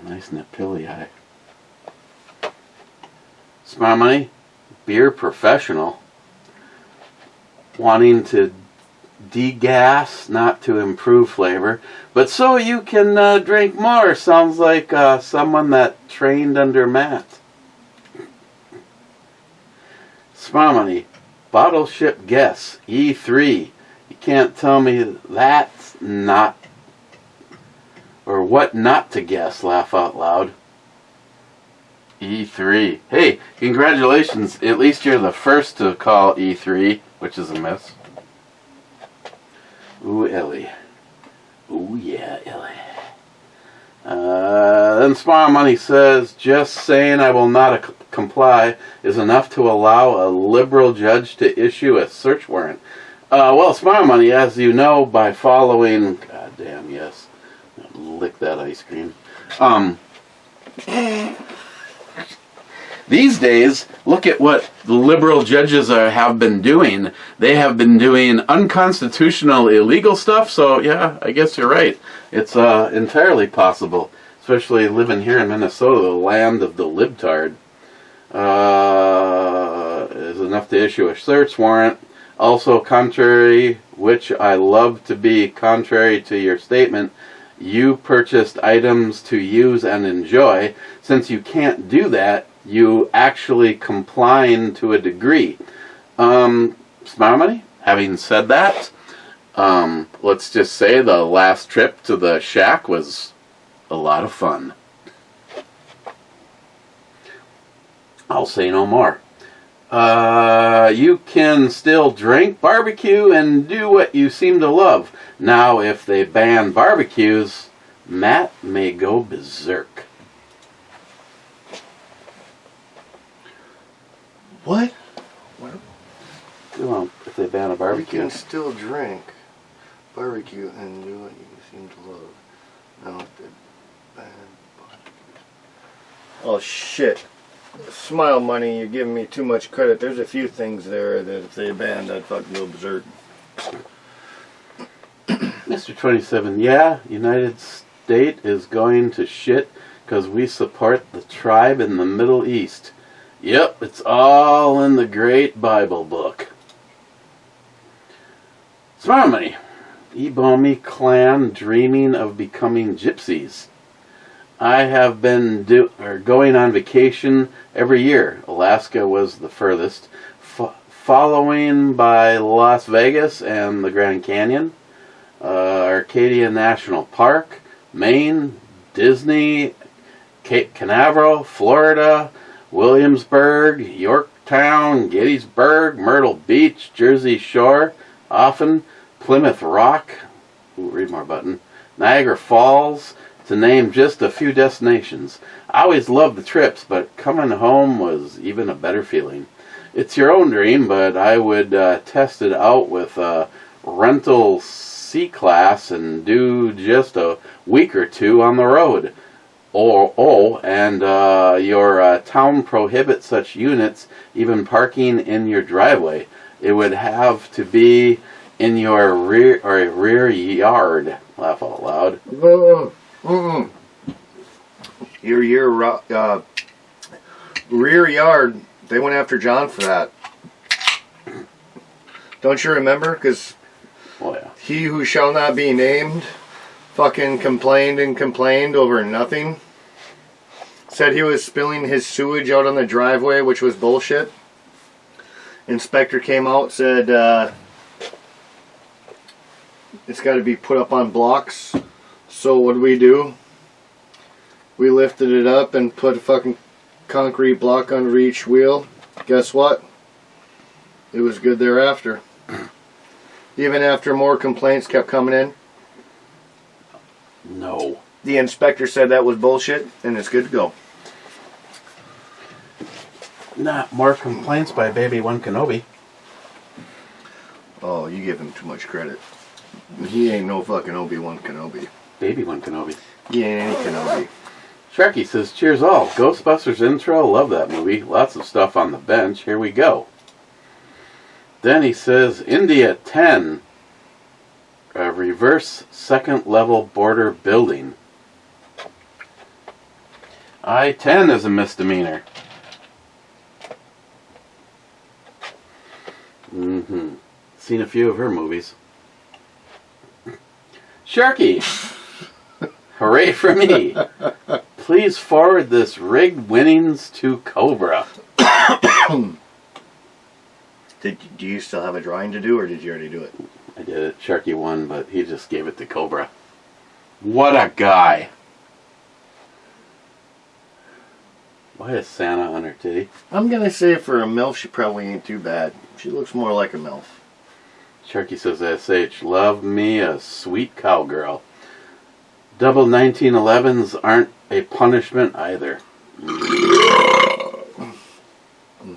Speaker 4: Nice Napili. Smart money, beer professional, wanting to degas, not to improve flavor, but so you can drink more. Sounds like someone that trained under Matt. Smart money, bottle ship guess, E3. You can't tell me that's not, or what not to guess, laugh out loud. E3. Hey, congratulations. At least you're the first to call E3, which is a miss. Ooh, Ellie. Ooh, yeah, Ellie. Then Smart Money says, just saying I will not comply is enough to allow a liberal judge to issue a search warrant. Well, Smart Money, as you know, by following... God damn, yes. Lick that ice cream. These days, look at what the liberal judges have been doing. They have been doing unconstitutional, illegal stuff, so yeah, I guess you're right. It's entirely possible, especially living here in Minnesota, the land of the libtard. Is enough to issue a search warrant. Also, contrary, which I love to be contrary to your statement, you purchased items to use and enjoy. Since you can't do that, you actually complying to a degree. Smart money? Having said that, let's just say the last trip to the shack was a lot of fun. I'll say no more. You can still drink, barbecue, and do what you seem to love. Now, if they ban barbecues, Matt may go berserk.
Speaker 5: What?
Speaker 4: Well, if they ban a barbecue.
Speaker 5: You can still drink, barbecue, and do what you seem to love. Now, if they ban barbecues. Oh, shit. Smile money, you're giving me too much credit. There's a few things there that if they banned, I'd fucking go berserk.
Speaker 4: Mr. 27, yeah, United States is going to shit because we support the tribe in the Middle East. Yep, it's all in the great Bible book. Smart money. Ebomi clan dreaming of becoming gypsies. I have been going on vacation every year. Alaska was the furthest, following by Las Vegas and the Grand Canyon, Arcadia National Park, Maine, Disney, Cape Canaveral, Florida, Williamsburg, Yorktown, Gettysburg, Myrtle Beach, Jersey Shore, often Plymouth Rock, read more button, Niagara Falls, to name just a few destinations. I always loved the trips, but coming home was even a better feeling. It's your own dream, but I would test it out with rental C-Class and do just a week or two on the road. And your town prohibits such units even parking in your driveway. It would have to be in your rear yard. Laugh out loud.
Speaker 5: Your rear yard, they went after John for that. Don't you remember? Because he who shall not be named fucking complained and complained over nothing. Said he was spilling his sewage out on the driveway, which was bullshit. Inspector came out, said it's got to be put up on blocks. So what do? We lifted it up and put fucking concrete block under each wheel. Guess what? It was good thereafter. Even after more complaints kept coming in,
Speaker 4: No.
Speaker 5: the inspector said that was bullshit, and it's good to go.
Speaker 4: Not more complaints by Baby One Kenobi.
Speaker 5: Oh, you give him too much credit. He ain't no fucking Obi-Wan Kenobi.
Speaker 4: Baby One Kenobi.
Speaker 5: He ain't any Kenobi.
Speaker 4: Sharky says, cheers all. Ghostbusters intro. Love that movie. Lots of stuff on the bench. Here we go. Then he says, India 10. A reverse second level border building. I-10 is a misdemeanor. Seen a few of her movies. Sharky! Hooray for me! Please forward this rigged winnings to Cobra.
Speaker 5: Do you still have a drawing to do, or did you already do it?
Speaker 4: I did it. Sharky won, but he just gave it to Cobra. What a guy! Why is Santa on her titty?
Speaker 5: I'm gonna say for a MILF, she probably ain't too bad. She looks more like a MILF.
Speaker 4: Sharky says, SH, love me a sweet cowgirl. Double 1911s aren't a punishment either.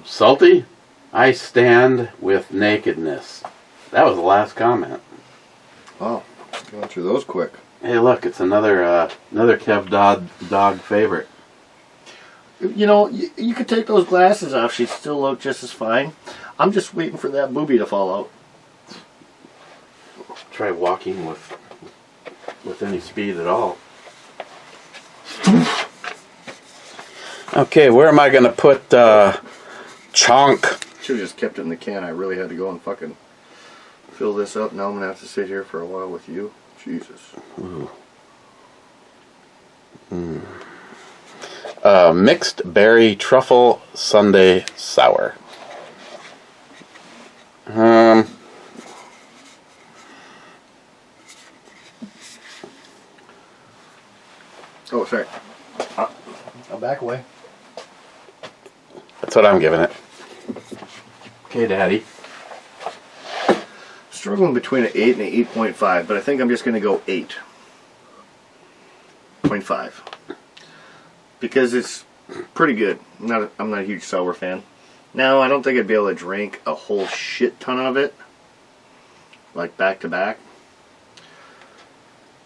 Speaker 4: Salty? I stand with nakedness. That was the last comment.
Speaker 5: Oh, going through those quick.
Speaker 4: Hey, look, it's another Kev dog favorite.
Speaker 5: You know, you could take those glasses off. She'd still look just as fine. I'm just waiting for that boobie to fall out.
Speaker 4: Try walking with any speed at all. Okay, where am I going to put Chonk?
Speaker 5: Should have just kept it in the can. I really had to go and fucking fill this up. Now I'm going to have to sit here for a while with you. Jesus.
Speaker 4: Mixed berry truffle Sundae sour.
Speaker 5: Oh, sorry. I'll back away.
Speaker 4: That's what I'm giving it. Okay, Daddy.
Speaker 5: Struggling between an 8 and an 8.5, but I think I'm just going to go 8.5. Because it's pretty good. I'm not a huge sour fan. Now, I don't think I'd be able to drink a whole shit ton of it. Like back to back.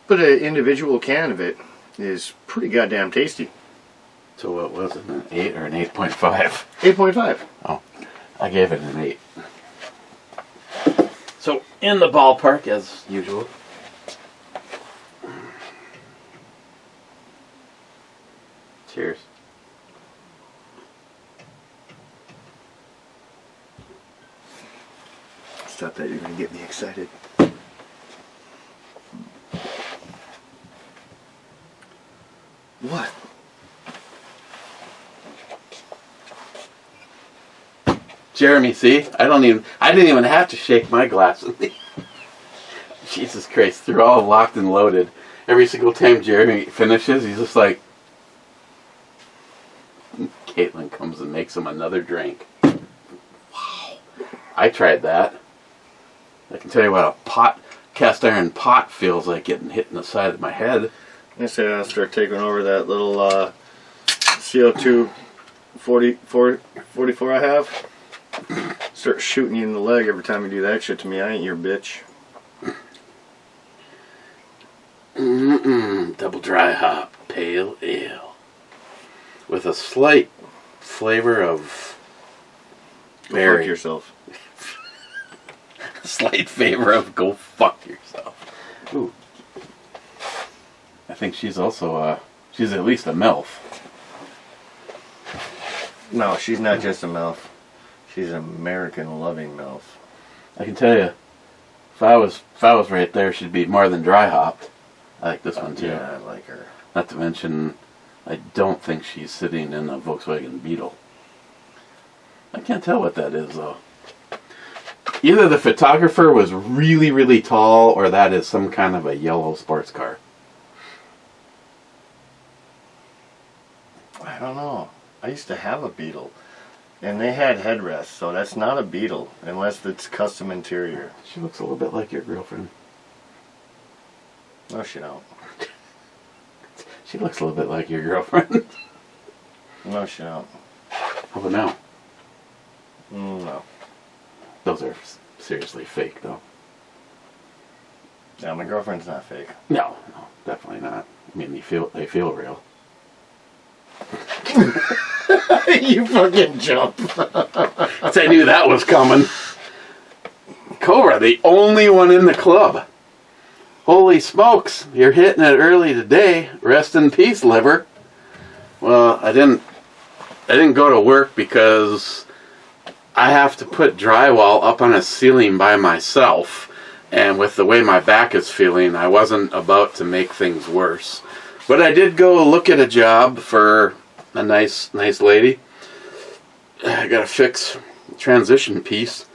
Speaker 5: But an individual can of it is pretty goddamn tasty.
Speaker 4: So what was it, an 8 or an 8.5?
Speaker 5: 8.5.
Speaker 4: Oh, I gave it an 8. So, in the ballpark, as usual. Cheers.
Speaker 5: Stop that, you're going to get me excited. What?
Speaker 4: Jeremy, see? I didn't even have to shake my glass with me. Jesus Christ, they're all locked and loaded. Every single time Jeremy finishes, he's just like... Caitlin comes and makes him another drink. Wow. I tried that. I can tell you what a cast iron pot feels like getting hit in the side of my head.
Speaker 5: I say I'll start taking over that little CO2 44 I have. Start shooting you in the leg every time you do that shit to me. I ain't your bitch.
Speaker 4: Double dry hop pale ale with a slight flavor of berry.
Speaker 5: Go fuck yourself.
Speaker 4: Slight flavor of go fuck yourself. Ooh. I think she's also she's at least a MILF.
Speaker 5: No, she's not just a MILF. She's an American loving MILF.
Speaker 4: I can tell you, if I was right there, she'd be more than dry hopped. I like this one too.
Speaker 5: Yeah, I like her.
Speaker 4: Not to mention, I don't think she's sitting in a Volkswagen Beetle. I can't tell what that is though. Either the photographer was really, really tall, or that is some kind of a yellow sports car.
Speaker 5: I don't know. I used to have a Beetle, and they had headrests, so that's not a Beetle unless it's custom interior.
Speaker 4: She looks a little bit like your girlfriend.
Speaker 5: No, she don't.
Speaker 4: She looks a little bit like your girlfriend.
Speaker 5: No, she don't.
Speaker 4: How about now?
Speaker 5: No.
Speaker 4: Those are seriously fake, though.
Speaker 5: Yeah, my girlfriend's not fake.
Speaker 4: No, definitely not. I mean, they feel real.
Speaker 5: You fucking jump.
Speaker 4: I knew that was coming. Cobra, the only one in the club. Holy smokes, you're hitting it early today. Rest in peace, liver. Well, I didn't go to work because I have to put drywall up on a ceiling by myself. And with the way my back is feeling, I wasn't about to make things worse. But I did go look at a job for a nice lady. I got to fix transition piece.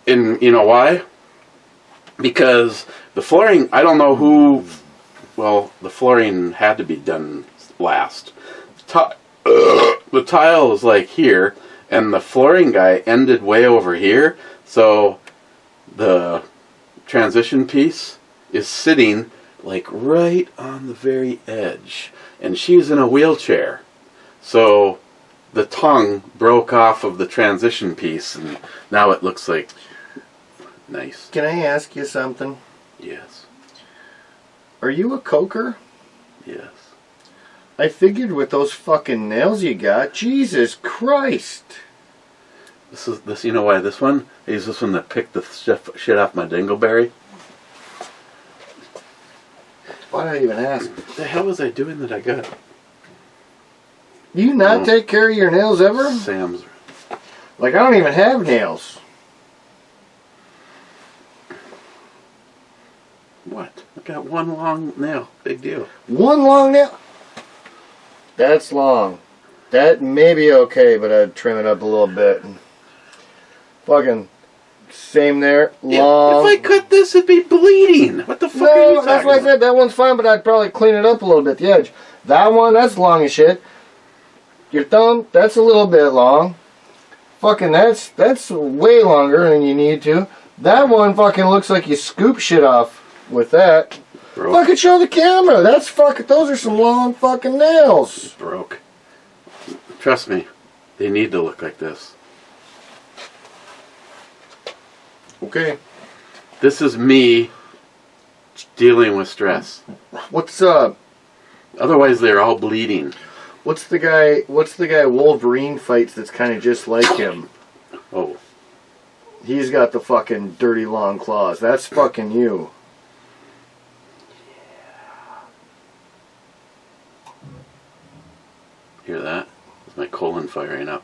Speaker 4: And you know why? Because the flooring, I don't know who, well, the flooring had to be done last. The tile is like here, and the flooring guy ended way over here, so the transition piece is sitting like right on the very edge, and she's in a wheelchair, so the tongue broke off of the transition piece, and now it looks like nice.
Speaker 5: Can I ask you something?
Speaker 4: Yes.
Speaker 5: Are you a coker?
Speaker 4: Yes.
Speaker 5: I figured with those fucking nails you got, Jesus Christ.
Speaker 4: This. You know why this one? I use this one to pick the shit off my dingleberry.
Speaker 5: Why did I even ask?
Speaker 4: What the hell was I doing that I got?
Speaker 5: Do you not take care of your nails ever?
Speaker 4: Sam's.
Speaker 5: Like, I don't even have nails.
Speaker 4: What? I got one long nail. Big deal.
Speaker 5: One long nail? That's long. That may be okay, but I'd trim it up a little bit. Fucking same there. Long.
Speaker 4: If I cut this, it'd be bleeding. What the fuck are you
Speaker 5: No,
Speaker 4: talking
Speaker 5: that's what I
Speaker 4: about?
Speaker 5: said. That one's fine, but I'd probably clean it up a little bit, the edge. That one, that's long as shit. Your thumb, that's a little bit long. Fucking, that's way longer than you need to. That one fucking looks like you scoop shit off with that.
Speaker 4: Broke.
Speaker 5: Fucking show the camera. That's fucking, those are some long fucking nails.
Speaker 4: Broke. Trust me, they need to look like this.
Speaker 5: Okay.
Speaker 4: This is me dealing with stress.
Speaker 5: What's
Speaker 4: Otherwise, they're all bleeding.
Speaker 5: what's the guy Wolverine fights that's kind of just like him?
Speaker 4: Oh.
Speaker 5: He's got the fucking dirty long claws. That's fucking you.
Speaker 4: Hear that? It's my colon firing up.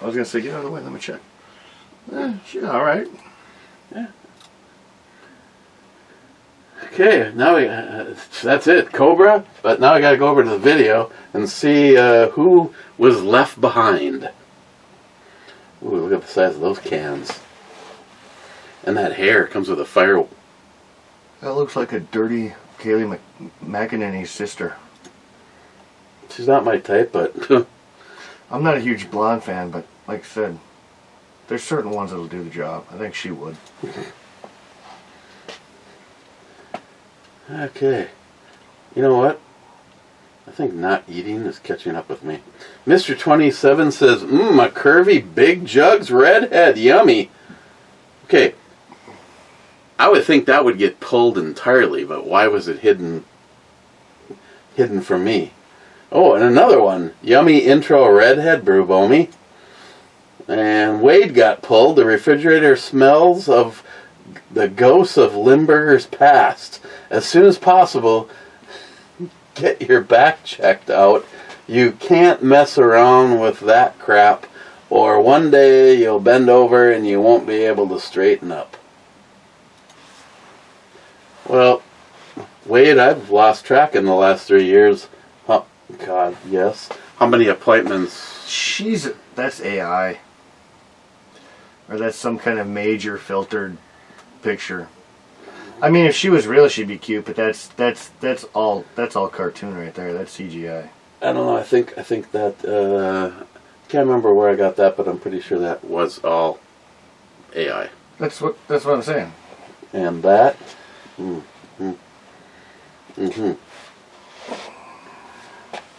Speaker 5: I was gonna say, get out of the way. Let me check. Shit, all right.
Speaker 4: Okay, now that's it, Cobra. But now I gotta go over to the video and see who was left behind. Ooh, look at the size of those cans. And that hair comes with a fire.
Speaker 5: That looks like a dirty Kaylee McEnany's sister.
Speaker 4: She's not my type, but
Speaker 5: I'm not a huge blonde fan, but like I said, there's certain ones that'll do the job. I think she would.
Speaker 4: okay. You know what? I think not eating is catching up with me. Mr. 27 says, a curvy big jugs redhead, yummy. Okay. I would think that would get pulled entirely, but why was it hidden from me? Oh, and another one. Yummy intro redhead brew bomy. And Wade got pulled. The refrigerator smells of the ghosts of Limburger's past. As soon as possible, get your back checked out. You can't mess around with that crap, or one day you'll bend over and you won't be able to straighten up. Well, Wade, I've lost track in the last 3 years. Oh, God, yes. How many appointments?
Speaker 5: That's AI. Or that's some kind of major filtered picture. I mean, if she was real, she'd be cute, but that's all cartoon right there. That's CGI.
Speaker 4: I don't know. I think that can't remember where I got that, but I'm pretty sure that was all AI.
Speaker 5: That's what I'm saying.
Speaker 4: And that. I'm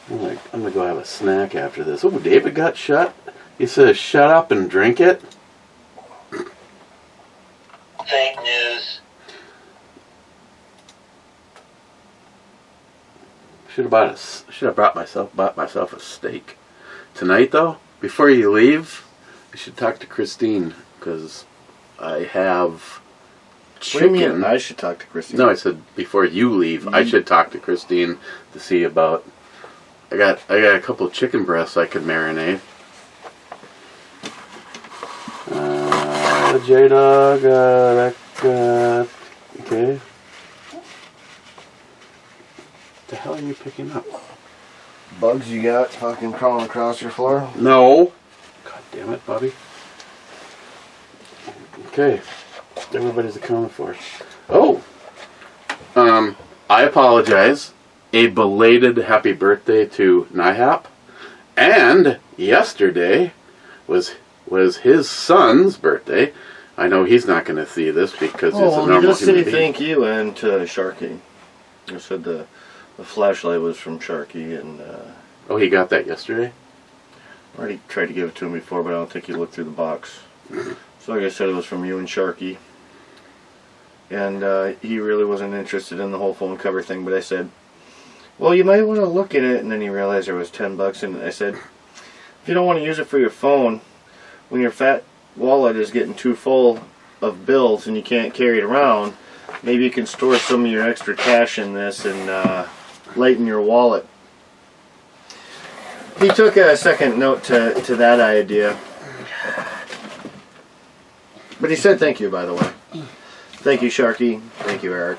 Speaker 4: gonna go have a snack after this. Oh, David got shut. He says, "Shut up and drink it."
Speaker 6: Fake news.
Speaker 4: Should have bought myself a steak tonight, though. Before you leave, you should talk to Christine because I have chicken.
Speaker 5: What do you mean? I should talk to Christine.
Speaker 4: No, I said before you leave, I should talk to Christine to see about. I got a couple of chicken breasts I could marinate. J-Dog, okay. What the hell are you picking up?
Speaker 5: Bugs you got fucking crawling across your floor?
Speaker 4: No. God damn it, Bobby. Okay. Everybody's accounted for. Oh. I apologize. A belated happy birthday to Nihap. And yesterday was his son's birthday. I know he's not going to see this because he's a normal
Speaker 5: just
Speaker 4: human
Speaker 5: say
Speaker 4: being.
Speaker 5: thank you and to Sharky. I said the flashlight was from Sharky, and
Speaker 4: Oh, he got that yesterday?
Speaker 5: I already tried to give it to him before, but I don't think he looked through the box. So like I said, it was from you and Sharky. And he really wasn't interested in the whole phone cover thing, but I said, well, you might want to look at it. And then he realized there was $10 in it. I said, if you don't want to use it for your phone, when your fat wallet is getting too full of bills and you can't carry it around, maybe you can store some of your extra cash in this and lighten your wallet. He took a second note to that idea. But he said thank you, by the way. Thank you, Sharky. Thank you, Eric.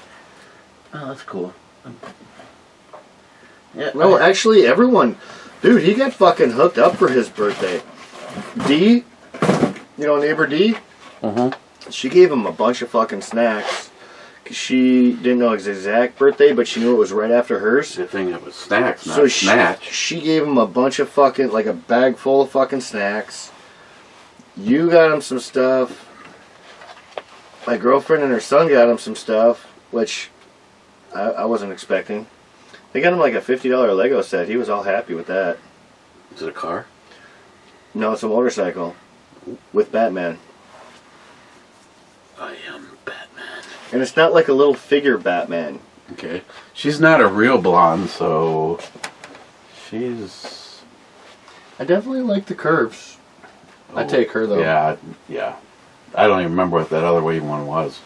Speaker 4: Oh, that's cool. Yeah,
Speaker 5: No, actually, everyone... Dude, he got fucking hooked up for his birthday. D, you know, neighbor D? She gave him a bunch of fucking snacks. She didn't know his exact birthday, but she knew it was right after hers.
Speaker 4: Good thing it was snacks, not
Speaker 5: So
Speaker 4: snatch.
Speaker 5: she gave him a bunch of fucking, like a bag full of fucking snacks. You got him some stuff. My girlfriend and her son got him some stuff, which I wasn't expecting. They got him like a $50 Lego set. He was all happy with that.
Speaker 4: Is it a car?
Speaker 5: No, it's a motorcycle with Batman.
Speaker 4: I am Batman.
Speaker 5: And it's not like a little figure Batman.
Speaker 4: Okay. She's not a real blonde, so she's...
Speaker 5: I definitely like the curves. I'd take her, though.
Speaker 4: Yeah. I don't even remember what that other one was.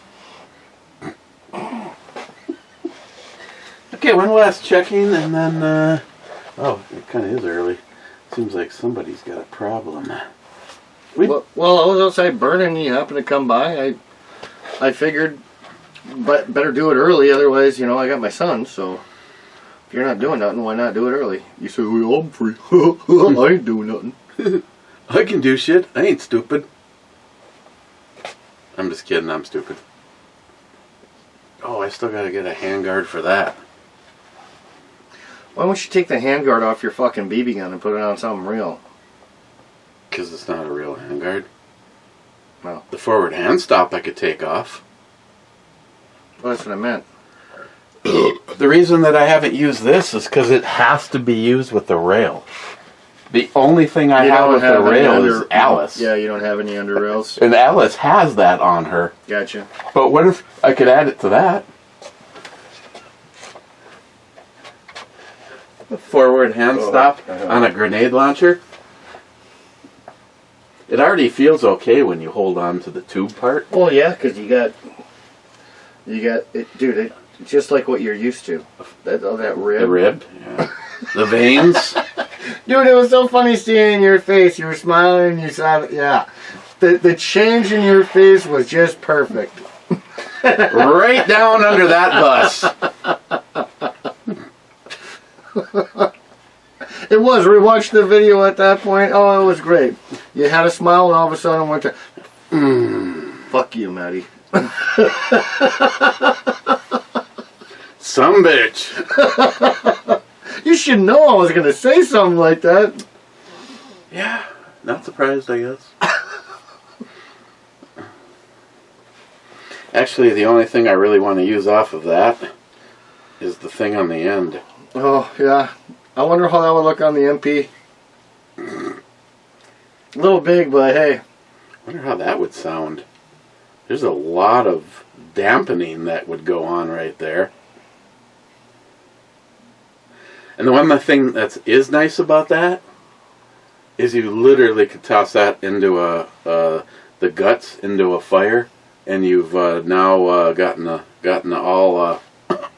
Speaker 4: Okay, one last checking, and then, oh, it kind of is early. Seems like somebody's got a problem.
Speaker 5: Well, I was outside burning, and you happened to come by. I figured, but better do it early, otherwise, you know, I got my son, so if you're not doing nothing, why not do it early? You say, well, I'm free. I ain't doing nothing.
Speaker 4: I can do shit. I ain't stupid. I'm just kidding, I'm stupid. Oh, I still gotta get a handguard for that.
Speaker 5: Why don't you take the handguard off your fucking BB gun and put it on something real?
Speaker 4: Because it's not a real handguard.
Speaker 5: No.
Speaker 4: The forward hand stop I could take off.
Speaker 5: Well, that's what I meant.
Speaker 4: The reason that I haven't used this is because it has to be used with the rail. The only thing I have with the rail is Alice.
Speaker 5: Yeah, you don't have any under rails.
Speaker 4: And Alice has that on her.
Speaker 5: Gotcha.
Speaker 4: But what if I could add it to that? A forward hand stop on a grenade launcher. It already feels okay when you hold on to the tube part.
Speaker 5: Well, yeah, because you got it, dude. It's just like what you're used to. That rib.
Speaker 4: The rib, yeah. The veins.
Speaker 5: Dude, it was so funny seeing your face. You were smiling. You saw it. Yeah. The change in your face was just perfect.
Speaker 4: Right down under that bus.
Speaker 5: It was. We watched the video at that point. Oh, it was great. You had a smile and all of a sudden went to, fuck you, Maddie.
Speaker 4: Some bitch.
Speaker 5: You should know I was going to say something like that.
Speaker 4: Yeah, not surprised, I guess. Actually, the only thing I really want to use off of that is the thing on the end.
Speaker 5: Oh, yeah. I wonder how that would look on the MP. A little big, but hey.
Speaker 4: I wonder how that would sound. There's a lot of dampening that would go on right there. And the one thing that is nice about that is you literally could toss that into the guts into a fire, and you've now gotten the all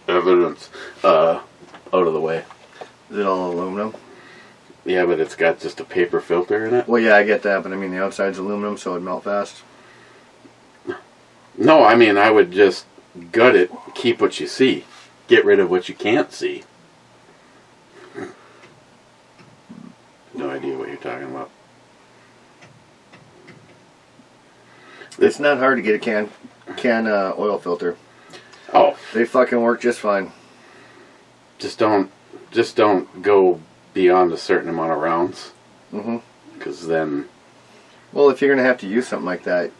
Speaker 4: evidence out of the way.
Speaker 5: Is it all aluminum?
Speaker 4: Yeah, but it's got just a paper filter in it.
Speaker 5: Well, yeah, I get that, but I mean the outside's aluminum, so it'd melt fast.
Speaker 4: No, I mean I would just gut it, keep what you see, get rid of what you can't see. No idea what you're talking about.
Speaker 5: It's not hard to get a can oil filter.
Speaker 4: Oh,
Speaker 5: They fucking work just fine.
Speaker 4: just don't go beyond a certain amount of rounds.
Speaker 5: Mm-hmm.
Speaker 4: Because then,
Speaker 5: Well, if you're gonna have to use something like that,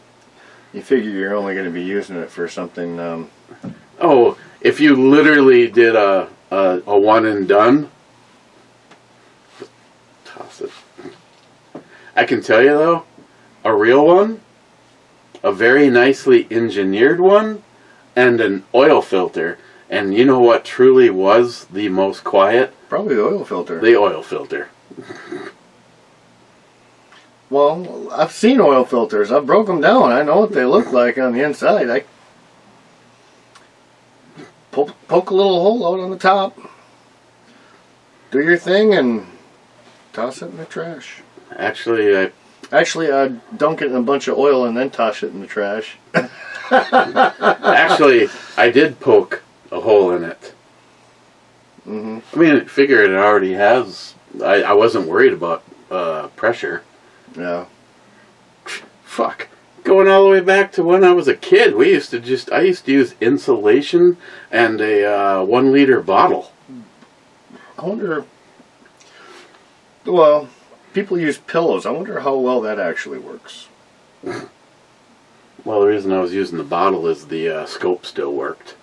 Speaker 5: you figure you're only gonna be using it for something.
Speaker 4: oh, if you literally did a one and done, toss it. I can tell you though, a real one, a very nicely engineered one, and an oil filter. And you know what truly was the most quiet?
Speaker 5: Probably the oil filter.
Speaker 4: The oil filter.
Speaker 5: Well, I've seen oil filters. I've broke them down. I know what they look like on the inside. I poke a little hole out on the top. Do your thing and toss it in the trash.
Speaker 4: Actually,
Speaker 5: Dunk it in a bunch of oil and then toss it in the trash.
Speaker 4: I did poke a hole in it.
Speaker 5: Mm-hmm.
Speaker 4: I mean, figure it already has. I wasn't worried about pressure.
Speaker 5: Yeah.
Speaker 4: Fuck. Going all the way back to when I was a kid, I used to use insulation and a 1 liter bottle.
Speaker 5: I wonder. Well, people use pillows. I wonder how well that actually works.
Speaker 4: Well, the reason I was using the bottle is the scope still worked.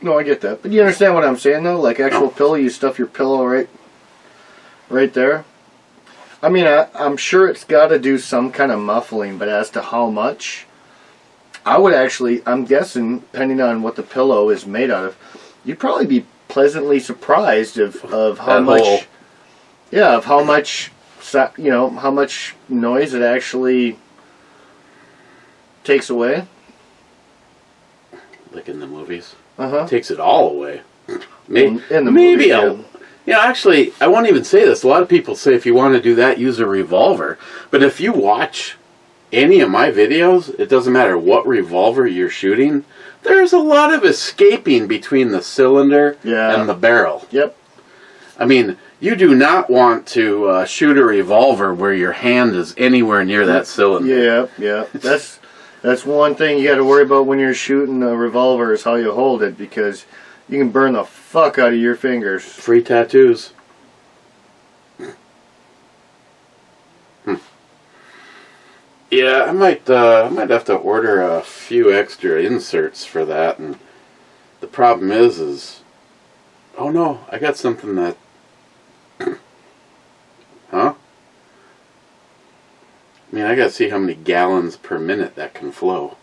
Speaker 5: No, I get that. But you understand what I'm saying, though? Like actual pillow, you stuff your pillow right there. I mean, I'm sure it's got to do some kind of muffling, but as to how much, I'm guessing, depending on what the pillow is made out of, you'd probably be pleasantly surprised of how much.
Speaker 4: Hole.
Speaker 5: Yeah, of how much, how much noise it actually takes away.
Speaker 4: Like in the movies.
Speaker 5: Uh-huh.
Speaker 4: Takes it all away.
Speaker 5: In the
Speaker 4: maybe
Speaker 5: movie,
Speaker 4: actually, I won't even say this. A lot of people say if you want to do that, use a revolver. But if you watch any of my videos, it doesn't matter what revolver you're shooting, there's a lot of escaping between the cylinder and the barrel.
Speaker 5: Yep.
Speaker 4: I mean, you do not want to shoot a revolver where your hand is anywhere near that cylinder.
Speaker 5: Yeah. That's one thing you got to worry about when you're shooting a revolver is how you hold it, because you can burn the fuck out of your fingers.
Speaker 4: Free tattoos. Yeah, I might have to order a few extra inserts for that. And the problem is, oh no, I got something that, huh? I mean, I gotta see how many gallons per minute that can flow.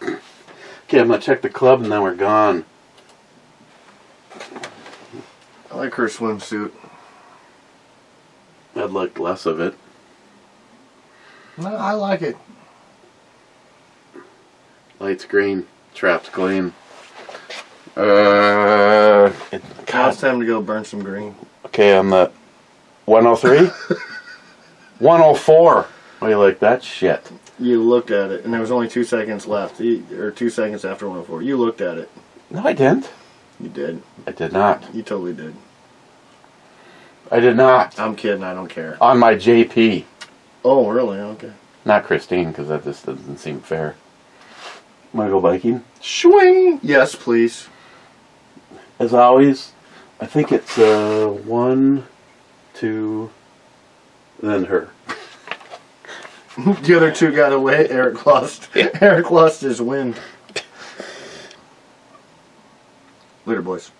Speaker 4: Okay, I'm gonna check the club and then we're gone.
Speaker 5: I like her swimsuit.
Speaker 4: I'd like less of it.
Speaker 5: No, I like it.
Speaker 4: Lights green, traps clean.
Speaker 5: Now it's time to go burn some green.
Speaker 4: Okay, I'm at 103? 104. How do you like that shit?
Speaker 5: You looked at it, and there was only 2 seconds left, or 2 seconds after 104. You looked at it.
Speaker 4: No, I didn't.
Speaker 5: You did.
Speaker 4: I did not.
Speaker 5: You totally did.
Speaker 4: I did not.
Speaker 5: I'm kidding. I don't care.
Speaker 4: On my JP.
Speaker 5: Oh, really? Okay.
Speaker 4: Not Christine, because that just doesn't seem fair. Want to go biking?
Speaker 5: Swing! Yes, please.
Speaker 4: As always, I think it's 1, 2, then her.
Speaker 5: The other two got away. Eric lost. Eric lost his wind. Later, boys.